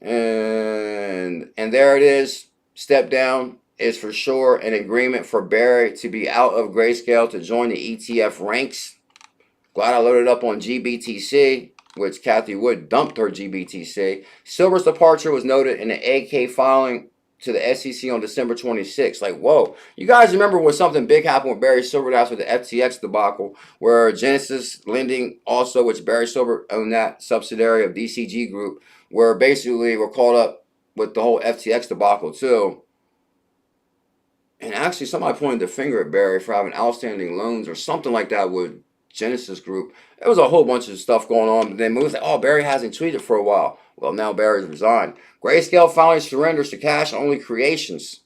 and there it is. Step down is for sure an agreement for Barry to be out of Grayscale to join the ETF ranks. Glad I loaded up on GBTC, which Kathy Wood dumped her GBTC. Silver's departure was noted in the AK filing to the SEC on December 26th. Like, whoa. You guys remember when something big happened with Barry Silver after the FTX debacle, where Genesis Lending also, which Barry Silver owned, that subsidiary of DCG Group, where basically we're caught up with the whole FTX debacle too. And actually somebody pointed the finger at Barry for having outstanding loans or something like that with Genesis Group. There was a whole bunch of stuff going on. But then moves like, oh, Barry hasn't tweeted for a while. Well, now Barry's resigned. Grayscale finally surrenders to cash-only creations.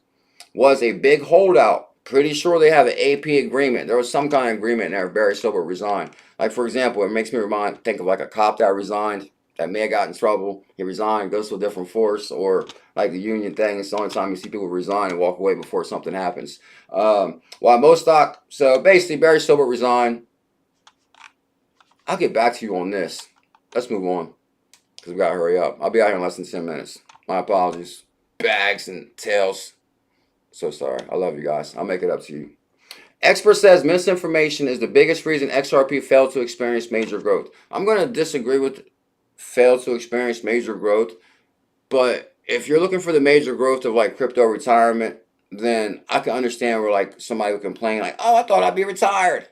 Was a big holdout. Pretty sure they have an AP agreement. There was some kind of agreement there if Barry Silver resigned. Like, for example, it makes me think of like a cop that resigned, that may have got in trouble. He resigned, goes to a different force, or like the union thing. It's the only time you see people resign and walk away before something happens. While most stock, so basically Barry Silver resigned. I'll get back to you on this. Let's move on, because we got to hurry up. I'll be out here in less than 10 minutes. My apologies. Bags and tails. So sorry. I love you guys. I'll make it up to you. Expert says misinformation is the biggest reason XRP failed to experience major growth. I'm going to disagree with failed to experience major growth. But if you're looking for the major growth of like crypto retirement, then I can understand where like somebody would complain like, oh, I thought I'd be retired.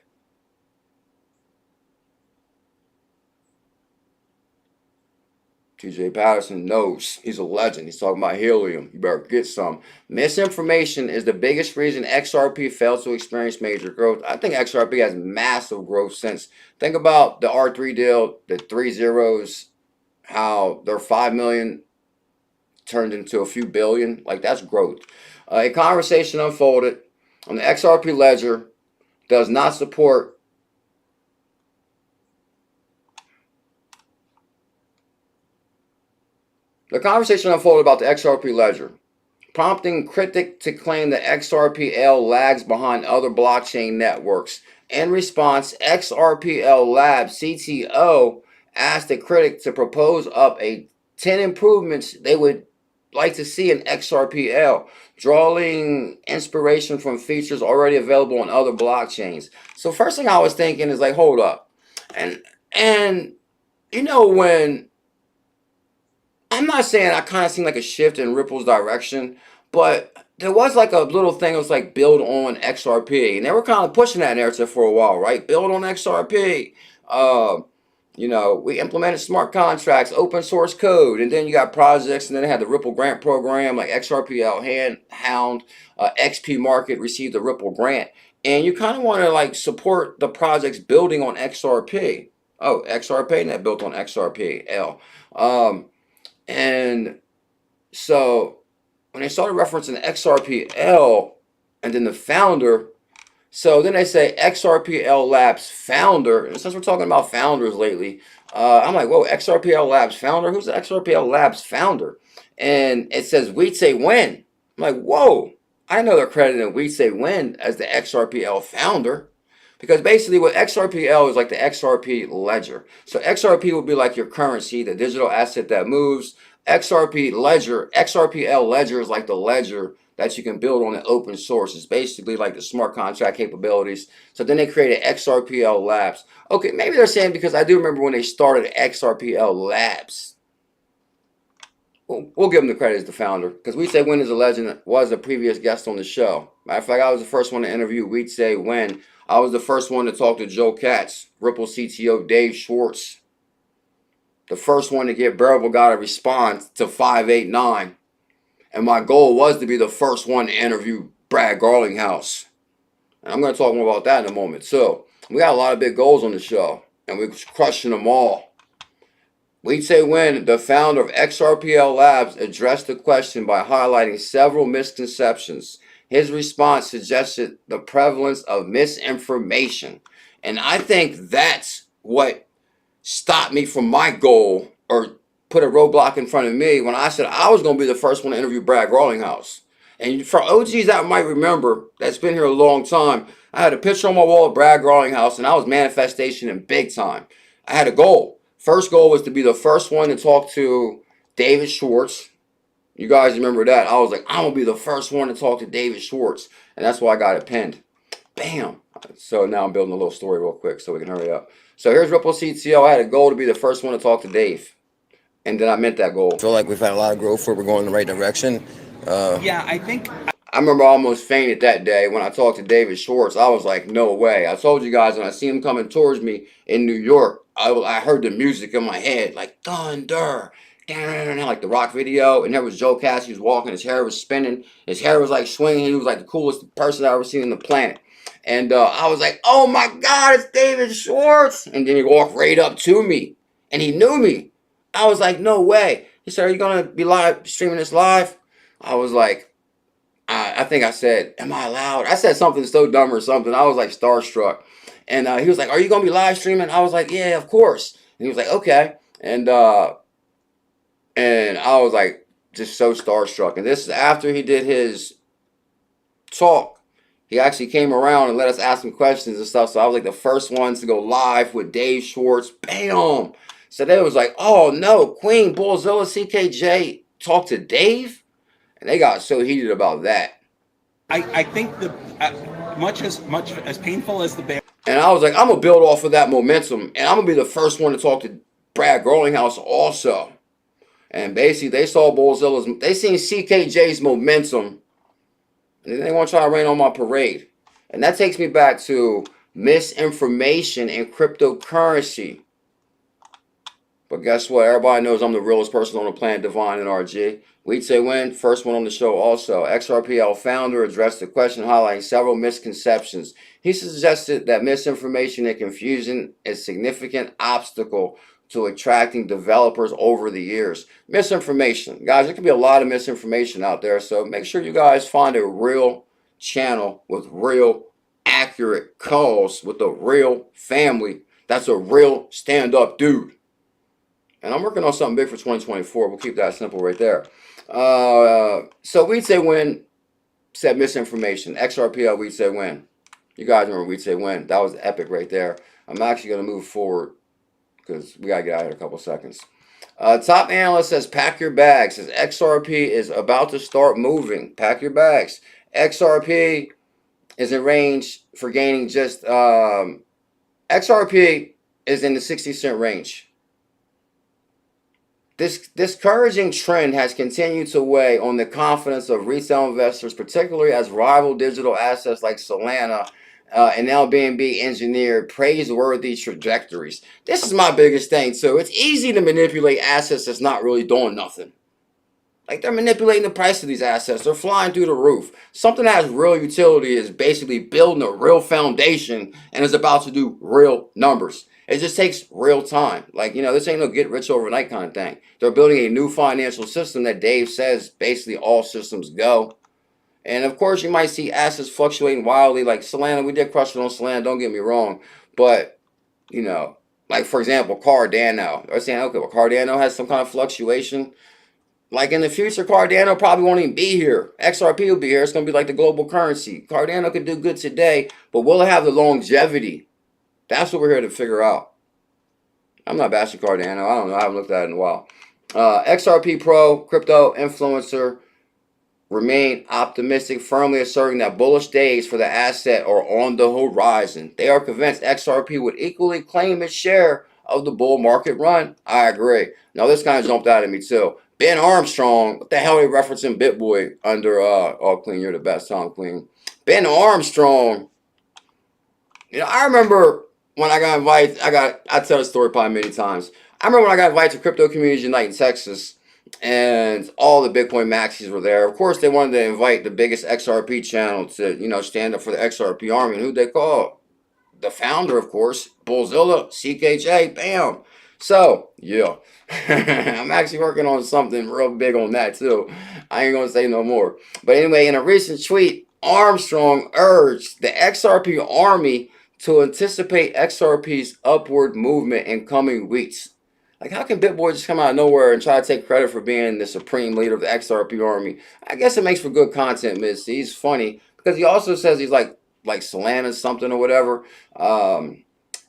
TJ Patterson knows. He's a legend. He's talking about helium. You better get some. Misinformation is the biggest reason XRP failed to experience major growth. I think XRP has massive growth since. Think about the R3 deal, the 3 zeros, how their 5 million turned into a few billion. Like, that's growth. A conversation unfolded on the XRP ledger does not support the conversation unfolded about the XRP ledger, prompting critic to claim that XRPL lags behind other blockchain networks. In response, XRPL Labs CTO asked the critic to propose up a 10 improvements they would like to see in XRPL, drawing inspiration from features already available on other blockchains. So first thing I was thinking is like, hold up. And you know, when I'm not saying I kind of seen like a shift in Ripple's direction, but there was like a little thing that was like build on XRP, and they were kind of pushing that narrative for a while, right? Build on XRP. You know, we implemented smart contracts, open source code, and then you got projects, and then they had the Ripple grant program, like XRPL Hound, XP Market received the Ripple grant, and you kind of want to like support the projects building on XRP. Oh, XRP net built on XRPL. And so when they started referencing XRPL and then the founder, so then they say XRPL Labs founder. And since we're talking about founders lately, I'm like, whoa, XRPL Labs founder? Who's the XRPL Labs founder? And it says Weetsay Wen. I'm like, whoa, I know they're crediting Weetsay Wen as the XRPL founder. Because basically what XRPL is like the XRP ledger. So XRP would be like your currency, the digital asset that moves. XRPL ledger is like the ledger that you can build on the open source. It's basically like the smart contract capabilities. So then they created XRPL Labs. Okay, maybe they're saying because I do remember when they started XRPL Labs. We'll give him the credit as the founder, because Weetsay Wen is a legend, was a previous guest on the show. Matter of fact, I was the first one to interview Weetsay Wen. I was the first one to talk to Joe Katz, Ripple CTO Dave Schwartz. The first one to get Bearable got a response to 589. And my goal was to be the first one to interview Brad Garlinghouse. And I'm going to talk more about that in a moment. So, we got a lot of big goals on the show, and we're crushing them all. Weetsay Wen, the founder of XRPL Labs, addressed the question by highlighting several misconceptions His response suggested the prevalence of misinformation. And I think that's what stopped me from my goal, or put a roadblock in front of me, when I said I was going to be the first one to interview Brad Garlinghouse. And for OGs that might remember, that's been here a long time, I had a picture on my wall of Brad Garlinghouse, and I was manifestation in big time. I had a goal. First goal was to be the first one to talk to David Schwartz. You guys remember that? I was like, I'm going to be the first one to talk to David Schwartz. And that's why I got it pinned. Bam. So now I'm building a little story real quick so we can hurry up. So here's Ripple CTO. I had a goal to be the first one to talk to Dave. And then I meant that goal. I feel like we've had a lot of growth where we're going in the right direction. Yeah, I think I remember I almost fainted that day when I talked to David Schwartz. I was like, no way. I told you guys when I see him coming towards me in New York, I heard the music in my head, like thunder, like the rock video. And there was Joe Cass. He was walking. His hair was spinning. His hair was like swinging. He was like the coolest person I've ever seen on the planet. And I was like, oh my God, it's David Schwartz. And then he walked right up to me. And he knew me. I was like, no way. He said, are you going to be live streaming this live? I was like, I think I said, am I allowed? I said something so dumb or something. I was like starstruck. And he was like, are you going to be live streaming? I was like, yeah, of course. And he was like, okay. And I was like, just so starstruck. And this is after he did his talk. He actually came around and let us ask him questions and stuff. So I was like the first ones to go live with Dave Schwartz. Bam. So they was like, oh no, Queen, Bullzilla, CKJ talked to Dave? And they got so heated about that. I think much as painful as the bear. And I was like, I'm going to build off of that momentum. And I'm going to be the first one to talk to Brad Garlinghouse also. And basically, they saw Bullzilla's, they seen CKJ's momentum. And then they want to try to rain on my parade. And that takes me back to misinformation and cryptocurrency. But guess what? Everybody knows I'm the realest person on the planet, Divine and RG. We'd say when, first one on the show also. XRPL founder addressed the question highlighting several misconceptions. He suggested that misinformation and confusion is a significant obstacle to attracting developers over the years. Misinformation. Guys, there could be a lot of misinformation out there, so make sure you guys find a real channel with real accurate calls with a real family that's a real stand-up dude. And I'm working on something big for 2024. We'll keep that simple right there. So we'd say when, said misinformation. XRPL, we'd say when. You guys remember we'd say when. That was epic right there. I'm actually going to move forward because we got to get out of here in a couple seconds. Top analyst says, pack your bags. Says XRP is about to start moving. Pack your bags. XRP is in range for gaining just... XRP is in the 60-cent range. This discouraging trend has continued to weigh on the confidence of retail investors, particularly as rival digital assets like Solana and now BNB engineered praiseworthy trajectories. This is my biggest thing too. It's easy to manipulate assets that's not really doing nothing. Like they're manipulating the price of these assets. They're flying through the roof. Something that has real utility is basically building a real foundation and is about to do real numbers. It just takes real time. Like, you know, this ain't no get rich overnight kind of thing. They're building a new financial system that Dave says basically all systems go. And of course, you might see assets fluctuating wildly. Like Solana, we did crush it on Solana, don't get me wrong. But, you know, like for example, Cardano. They're saying, okay, well, Cardano has some kind of fluctuation. Like in the future, Cardano probably won't even be here. XRP will be here. It's going to be like the global currency. Cardano could do good today, but will it have the longevity? That's what we're here to figure out. I'm not bashing Cardano. I don't know. I haven't looked at it in a while. XRP Pro, crypto influencer, remain optimistic, firmly asserting that bullish days for the asset are on the horizon. They are convinced XRP would equally claim its share of the bull market run. I agree. Now, this kind of jumped out at me, too. Ben Armstrong, what the hell are they referencing BitBoy under, oh, Queen, you're the best, Tom Queen. Ben Armstrong, you know, I remember when I got invited, I tell the story probably many times. I remember when I got invited to Crypto Community Unite in Texas, and all the Bitcoin maxis were there. Of course, they wanted to invite the biggest XRP channel to, you know, stand up for the XRP army. And who'd they call? The founder, of course, Bullzilla, CKJ, bam. So, yeah, I'm actually working on something real big on that, too. I ain't going to say no more. But anyway, in a recent tweet Armstrong urged the XRP army to anticipate XRP's upward movement in coming weeks. Like, how can BitBoy just come out of nowhere and try to take credit for being the supreme leader of the XRP army? I guess it makes for good content, Miss. He's funny because he also says he's like Solana something or whatever.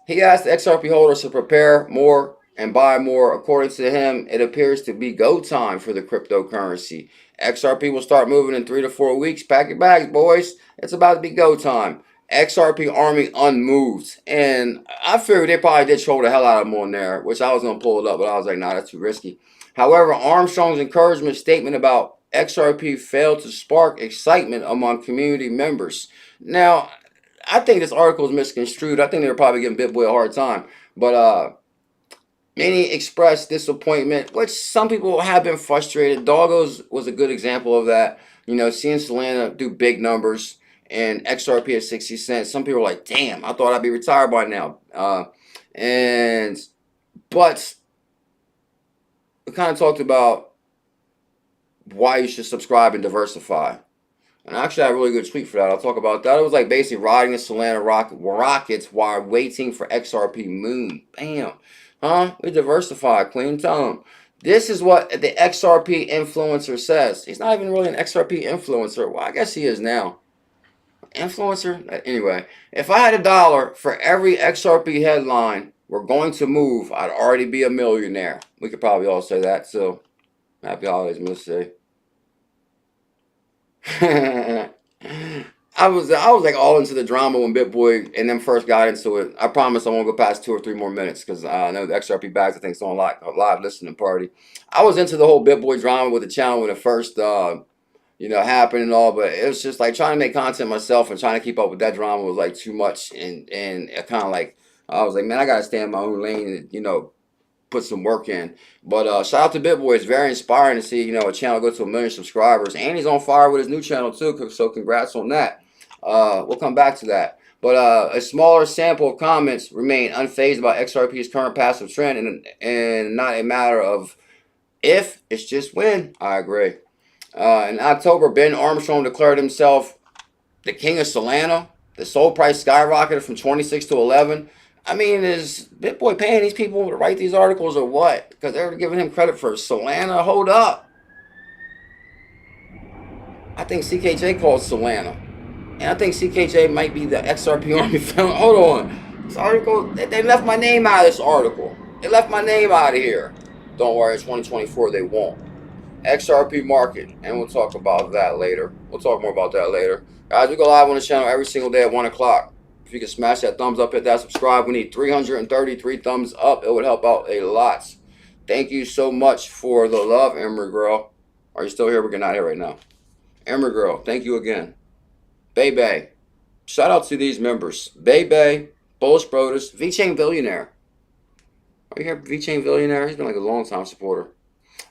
He asked the XRP holders to prepare more and buy more. According to him, it appears to be go time for the cryptocurrency. XRP will start moving in 3 to 4 weeks. Pack your bags, boys. It's about to be go time. XRP army unmoved. And I figured they probably did troll the hell out of him on there, which I was going to pull it up, but I was like, nah, that's too risky. However, Armstrong's encouragement statement about XRP failed to spark excitement among community members. Now, I think this article is misconstrued. I think they were probably giving BitBoy a hard time. But many expressed disappointment, which some people have been frustrated. Doggos was a good example of that. You know, seeing Solana do big numbers and XRP at 60 cents. Some people are like, damn, I thought I'd be retired by now. But we kind of talked about why you should subscribe and diversify. And I actually had a really good tweet for that. I'll talk about that. It was like basically riding the Solana rockets while waiting for XRP moon. Bam. Huh? We diversify, Queen. Tell them. This is what the XRP influencer says. He's not even really an XRP influencer. Well, I guess he is now. Influencer? Anyway, if I had $1 for every XRP headline, we're going to move, I'd already be a millionaire. We could probably all say that. So, happy holidays, Missy. I was like all into the drama when BitBoy and them first got into it. I promise I won't go past 2 or 3 more minutes because I know the XRP bags I think is on a live listening party. I was into the whole BitBoy drama with the channel when it first happened and all, but it was just like trying to make content myself and trying to keep up with that drama was like too much, and it kind of like I was like, man, I gotta stay in my own lane and put some work in. But shout out to BitBoy. It's very inspiring to see a channel go to 1 million subscribers, and he's on fire with his new channel too. So congrats on that. We'll come back to that. But a smaller sample of comments remain unfazed by XRP's current passive trend, and not a matter of if, it's just when. I agree. In October, Ben Armstrong declared himself the king of Solana. The SOL price skyrocketed from 26 to 11. I mean, is BitBoy paying these people to write these articles or what? Because they're giving him credit for Solana. Hold up. I think CKJ called Solana. And I think CKJ might be the XRP army film. Hold on. This article, they left my name out of this article. They left my name out of here. Don't worry, it's 2024, they won't. XRP market, and we'll talk about that later. We'll talk more about that later. Guys, we go live on the channel every single day at 1 o'clock. If you can smash that thumbs up, hit that subscribe. We need 333 thumbs up. It would help out a lot. Thank you so much for the love, Emery Girl. Are you still here? We're getting out of here right now. Emery Girl, thank you again. Bebe. Shout out to these members. Bebe, Bullish Brodus, V-Chain Billionaire. Are you here, V-Chain Billionaire? He's been like a long time supporter.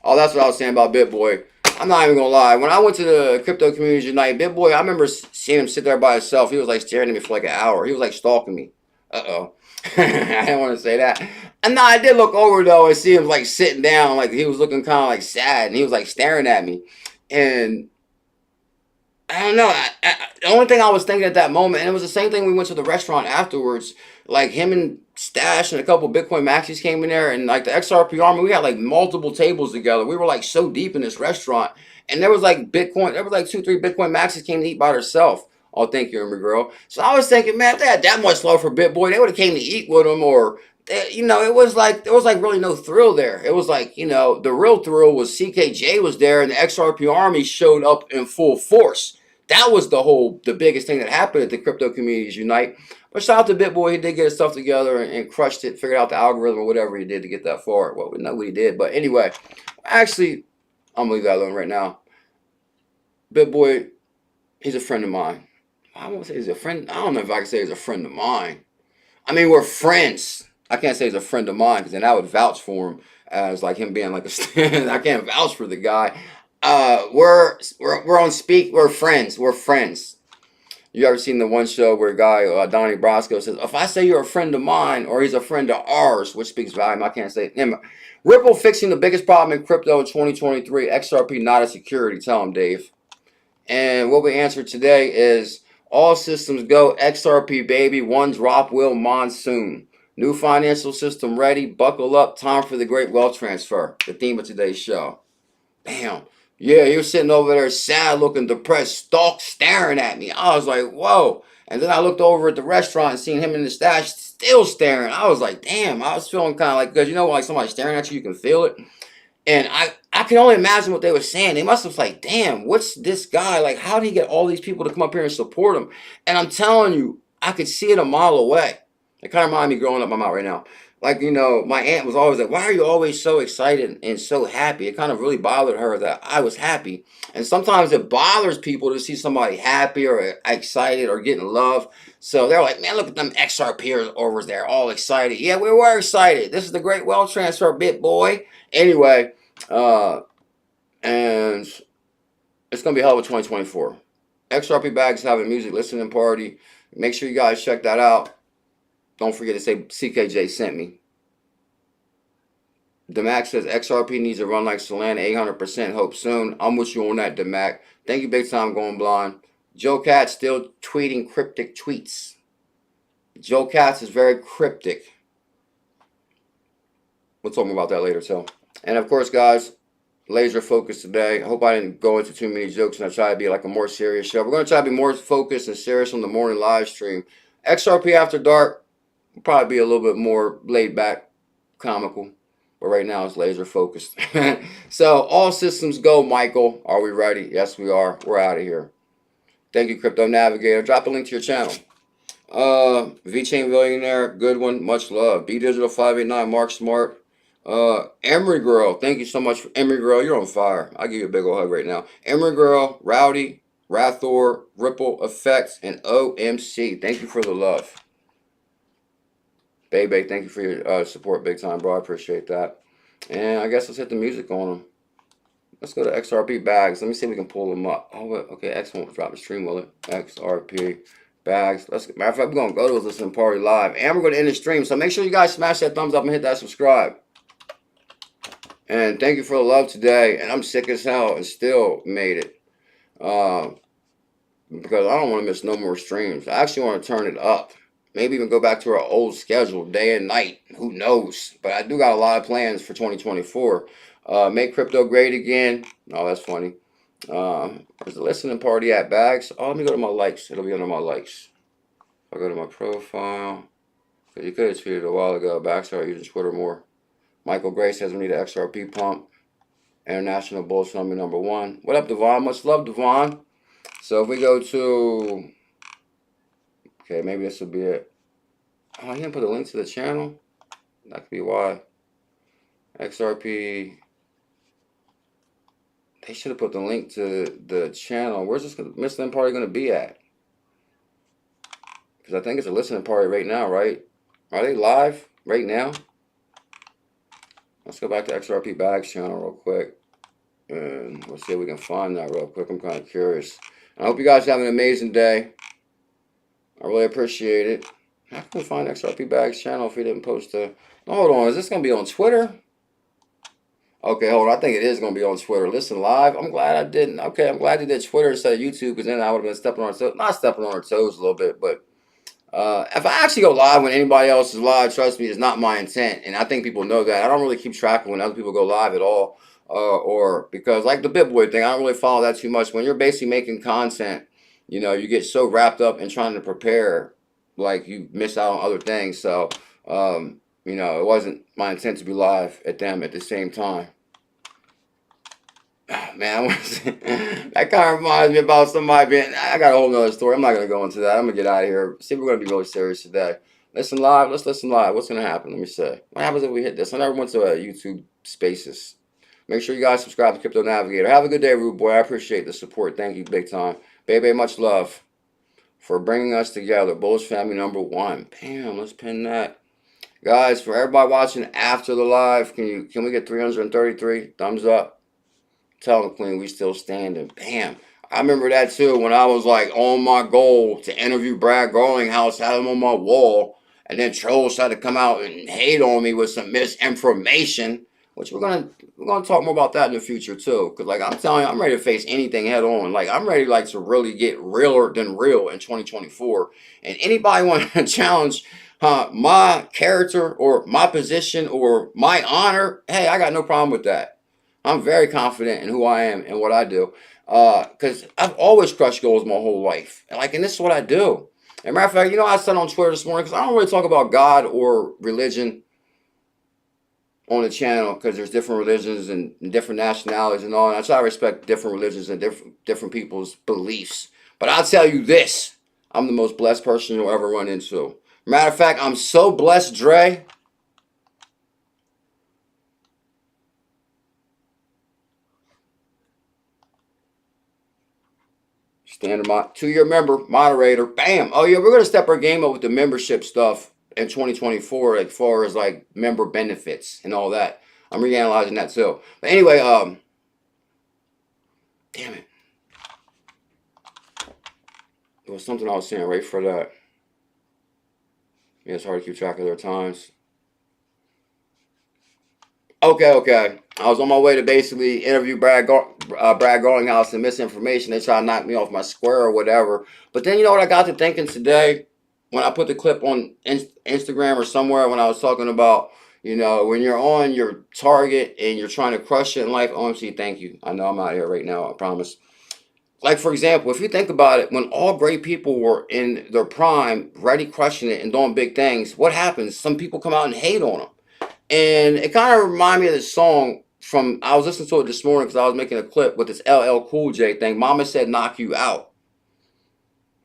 Oh, that's what I was saying about BitBoy. I'm not even going to lie. When I went to the Crypto Community Unite, BitBoy, I remember seeing him sit there by himself. He was like staring at me for like an hour. He was like stalking me. Uh-oh. I didn't want to say that. And I did look over though and see him like sitting down. Like he was looking kind of like sad. And he was like staring at me. And I don't know. The only thing I was thinking at that moment, and it was the same thing we went to the restaurant afterwards, like him and Stash and a couple Bitcoin maxis came in there, and like the XRP army, we had like multiple tables together. We were like so deep in this restaurant, and there was like 2, 3 Bitcoin maxis came to eat by herself. Oh, thank you, Emery Girl. So I was thinking, man, if they had that much love for BitBoy, they would have came to eat with him, or it was like there was like really no thrill there. It was like the real thrill was CKJ was there, and the XRP army showed up in full force. That was the biggest thing that happened at the Crypto Communities Unite. But shout out to BitBoy. He did get his stuff together and crushed it, figured out the algorithm or whatever he did to get that far. Well, we know what he did. But anyway, actually, I'm going to leave that alone right now. BitBoy, he's a friend of mine. I won't say he's a friend. I don't know if I can say he's a friend of mine. I mean, we're friends. I can't say he's a friend of mine because then I would vouch for him as like him being like a... I can't vouch for the guy. We're on speak. We're friends. We're friends. You ever seen the one show where a guy, Donnie Brasco, says, if I say you're a friend of mine or he's a friend of ours, which speaks volume, I can't say it. Ripple fixing the biggest problem in crypto in 2023. XRP not a security. Tell him, Dave. And what we answered today is all systems go XRP, baby. One drop will monsoon. New financial system ready. Buckle up. Time for the great wealth transfer. The theme of today's show. Bam. Yeah, he was sitting over there sad looking, depressed, stalk staring at me. I was like, whoa. And then I looked over at the restaurant and seen him in the stash still staring. I was like, damn. I was feeling kind of like, because you know, like somebody staring at you, you can feel it. And I can only imagine what they were saying. They must have like, damn, what's this guy? Like, how did he get all these people to come up here and support him? And I'm telling you, I could see it a mile away. It kind of reminded me growing up my mouth right now. Like, you know, my aunt was always like, why are you always so excited and so happy? It kind of really bothered her that I was happy. And sometimes it bothers people to see somebody happy or excited or getting love. So they're like, man, look at them XRPers over there, all excited. Yeah, we were excited. This is the great wealth transfer bit, boy. Anyway, and it's going to be a hell of a 2024. XRP Bags having a music listening party. Make sure you guys check that out. Don't forget to say CKJ sent me. Demac says XRP needs to run like Solana, 800%. Hope soon. I'm with you on that, Demac. Thank you, Big Time Going Blind. Joe Katz still tweeting cryptic tweets. Joe Katz is very cryptic. We'll talk more about that later, too. And of course, guys, laser focused today. I hope I didn't go into too many jokes and I try to be like a more serious show. We're going to try to be more focused and serious on the morning live stream. XRP After Dark will probably be a little bit more laid back, comical. But right now it's laser focused. So all systems go, Michael. Are we ready? Yes, we are. We're out of here. Thank you, Crypto Navigator. Drop a link to your channel. VChain Billionaire, good one. Much love. B Digital 589, Mark Smart. Emery Girl, thank you so much for Emery Girl. You're on fire. I'll give you a big old hug right now. Emery Girl, Rowdy, Rathor, Ripple Effects, and OMC. Thank you for the love. Baby, thank you for your support, big time, bro. I appreciate that. And I guess let's hit the music on them. Let's go to XRP Bags. Let me see if we can pull them up. Oh, okay, X won't drop the stream, will it? XRP Bags. Matter of fact, we're going to go to this listening party live. And we're going to end the stream. So make sure you guys smash that thumbs up and hit that subscribe. And thank you for the love today. And I'm sick as hell and still made it. Because I don't want to miss no more streams. I actually want to turn it up. Maybe even go back to our old schedule, day and night. Who knows? But I do got a lot of plans for 2024. Make crypto great again. Oh, that's funny. There's the listening party at Bags. Oh, let me go to my likes. It'll be under my likes. I'll go to my profile. You could have tweeted a while ago. Bags started using Twitter more. Michael Gray says we need an XRP pump. International Bulls number #1. What up, Devon? Much love, Devon. So if we go to... Okay, maybe this will be it. Oh, he didn't put a link to the channel? That could be why. XRP. They should have put the link to the channel. Where's this listening party going to be at? Because I think it's a listening party right now, right? Are they live right now? Let's go back to XRP Bags channel real quick. And we'll see if we can find that real quick. I'm kind of curious. I hope you guys have an amazing day. I really appreciate it. How can we find XRP Bags channel if we didn't post a... Hold on, is this going to be on Twitter? Okay, hold on. I think it is going to be on Twitter. Listen live. I'm glad I didn't. Okay, I'm glad they did Twitter instead of YouTube, because then I would have been stepping on our toes. Not stepping on our toes a little bit, but if I actually go live when anybody else is live, trust me, it's not my intent. And I think people know that. I don't really keep track of when other people go live at all. Or because like the BitBoy thing, I don't really follow that too much. When you're basically making content, you know, you get so wrapped up in trying to prepare, like you miss out on other things. So, you know, it wasn't my intent to be live at them at the same time. Man, that kind of reminds me about somebody being... I got a whole nother story. I'm not going to go into that. I'm going to get out of here. See, we're going to be really serious today. Listen live. Let's listen live. What's going to happen? Let me see. What happens if we hit this? I never went to YouTube Spaces. Make sure you guys subscribe to Crypto Navigator. Have a good day, Rude Boy. I appreciate the support. Thank you big time. Baby, much love for bringing us together. Bullish family #1. Bam, let's pin that. Guys, for everybody watching after the live, can we get 333 thumbs up? Tell the Queen we still standing. Bam. I remember that too when I was like on my goal to interview Brad Garlinghouse, had him on my wall, and then trolls tried to come out and hate on me with some misinformation. which we're gonna talk more about that in the future too. Cause like I'm telling you, I'm ready to face anything head on. Like I'm ready like to really get realer than real in 2024. And anybody want to challenge my character or my position or my honor? Hey, I got no problem with that. I'm very confident in who I am and what I do. Cause I've always crushed goals my whole life. And this is what I do. As a matter of fact, you know, I said on Twitter this morning, because I don't really talk about God or religion on the channel, because there's different religions and different nationalities and all, and I try to respect different religions and different people's beliefs. But I'll tell you this, I'm the most blessed person you'll ever run into. Matter of fact, I'm so blessed, Dre. Standard 2-year member, moderator, bam. Oh yeah, we're gonna step our game up with the membership stuff in 2024 as far as like member benefits and all that. I'm reanalyzing that too. But anyway, damn it. There was something I was saying right for that. Yeah, it's hard to keep track of their times. Okay. I was on my way to basically interview Brad Garlinghouse and Misinformation. They tried to knock me off my square or whatever. But then you know what I got to thinking today? When I put the clip on Instagram or somewhere when I was talking about, you know, when you're on your target and you're trying to crush it in life, OMC, thank you. I know I'm out here right now, I promise. Like, for example, if you think about it, when all great people were in their prime, ready crushing it and doing big things, what happens? Some people come out and hate on them. And it kind of reminded me of this song from, I was listening to it this morning because I was making a clip with this LL Cool J thing. Mama said knock you out.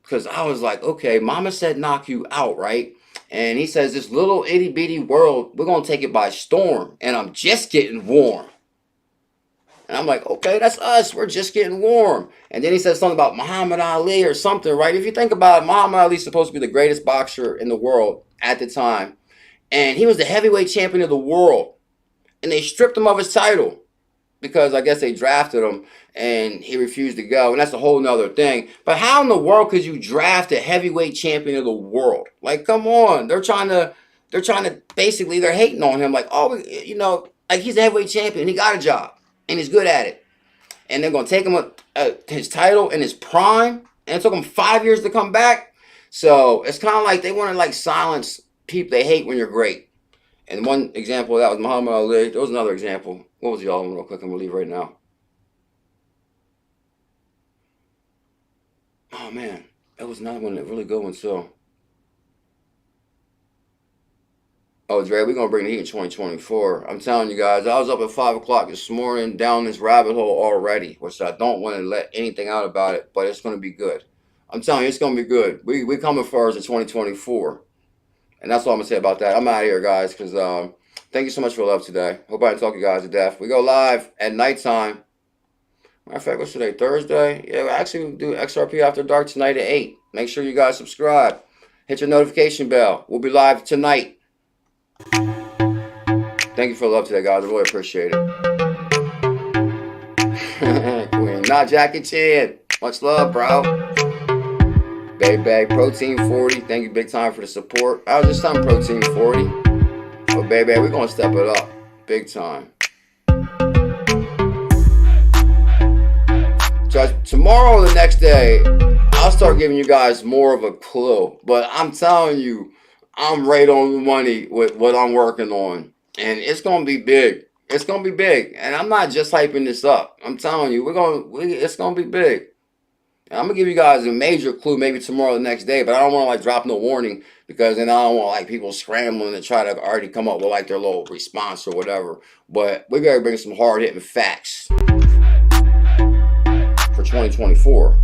Because I was like, okay, Mama said knock you out, right? And he says, this little itty bitty world, we're going to take it by storm. And I'm just getting warm. And I'm like, okay, that's us. We're just getting warm. And then he says something about Muhammad Ali or something, right? If you think about it, Muhammad Ali is supposed to be the greatest boxer in the world at the time. And he was the heavyweight champion of the world. And they stripped him of his title because I guess they drafted him and he refused to go. And that's a whole nother thing. But how in the world could you draft a heavyweight champion of the world? Like, come on. They're trying to basically, they're hating on him. Like, oh, you know, like he's a heavyweight champion. He got a job and he's good at it. And they're going to take him his title in his prime. And it took him 5 years to come back. So it's kind of like they want to like silence people they hate when you're great. And one example of that was Muhammad Ali. There was another example. What was the other one real quick? I'm going to leave right now. Oh, man. That was another one, a really good one, so. Oh, Dre, we're going to bring the heat in 2024. I'm telling you guys, I was up at 5 o'clock this morning down this rabbit hole already, which I don't want to let anything out about it, but it's going to be good. I'm telling you, it's going to be good. We're coming first in 2024. And that's all I'm going to say about that. I'm out of here, guys, because thank you so much for the love today. Hope I didn't talk you guys to death. We go live at nighttime. Matter of fact, what's today? Thursday? Yeah, we actually do XRP After Dark tonight at 8. Make sure you guys subscribe. Hit your notification bell. We'll be live tonight. Thank you for the love today, guys. I really appreciate it. Queen. Not Jackie Chan. Much love, bro. Baby, Protein 40. Thank you big time for the support. I was just telling Protein 40. Oh, baby, we're going to step it up. Big time. So tomorrow or the next day, I'll start giving you guys more of a clue. But I'm telling you, I'm right on the money with what I'm working on. And it's going to be big. It's going to be big. And I'm not just hyping this up. I'm telling you, it's going to be big. And I'm going to give you guys a major clue maybe tomorrow or the next day. But I don't want to like drop no warning. Because then I don't want like people scrambling to try to already come up with like their little response or whatever. But we got to bring some hard hitting facts for 2024.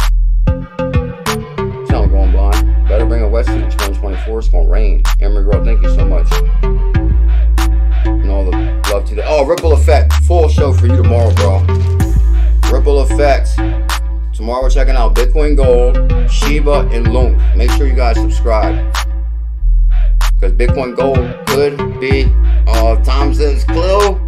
Tell me going blind. Better bring a wetsuit in 2024. It's going to rain. Emery Girl, thank you so much. And all the love today. Oh, Ripple Effect. Full show for you tomorrow, bro. Ripple Effect. Tomorrow we're checking out Bitcoin Gold, Shiba, and Lunk. Make sure you guys subscribe. Because Bitcoin Gold could be Tom says clue.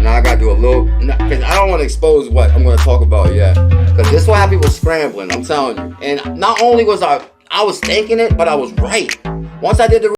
Now I gotta do a little, because I don't want to expose what I'm going to talk about yet. Because this will have people scrambling, I'm telling you. And not only was I was thinking it, but I was right. Once I did the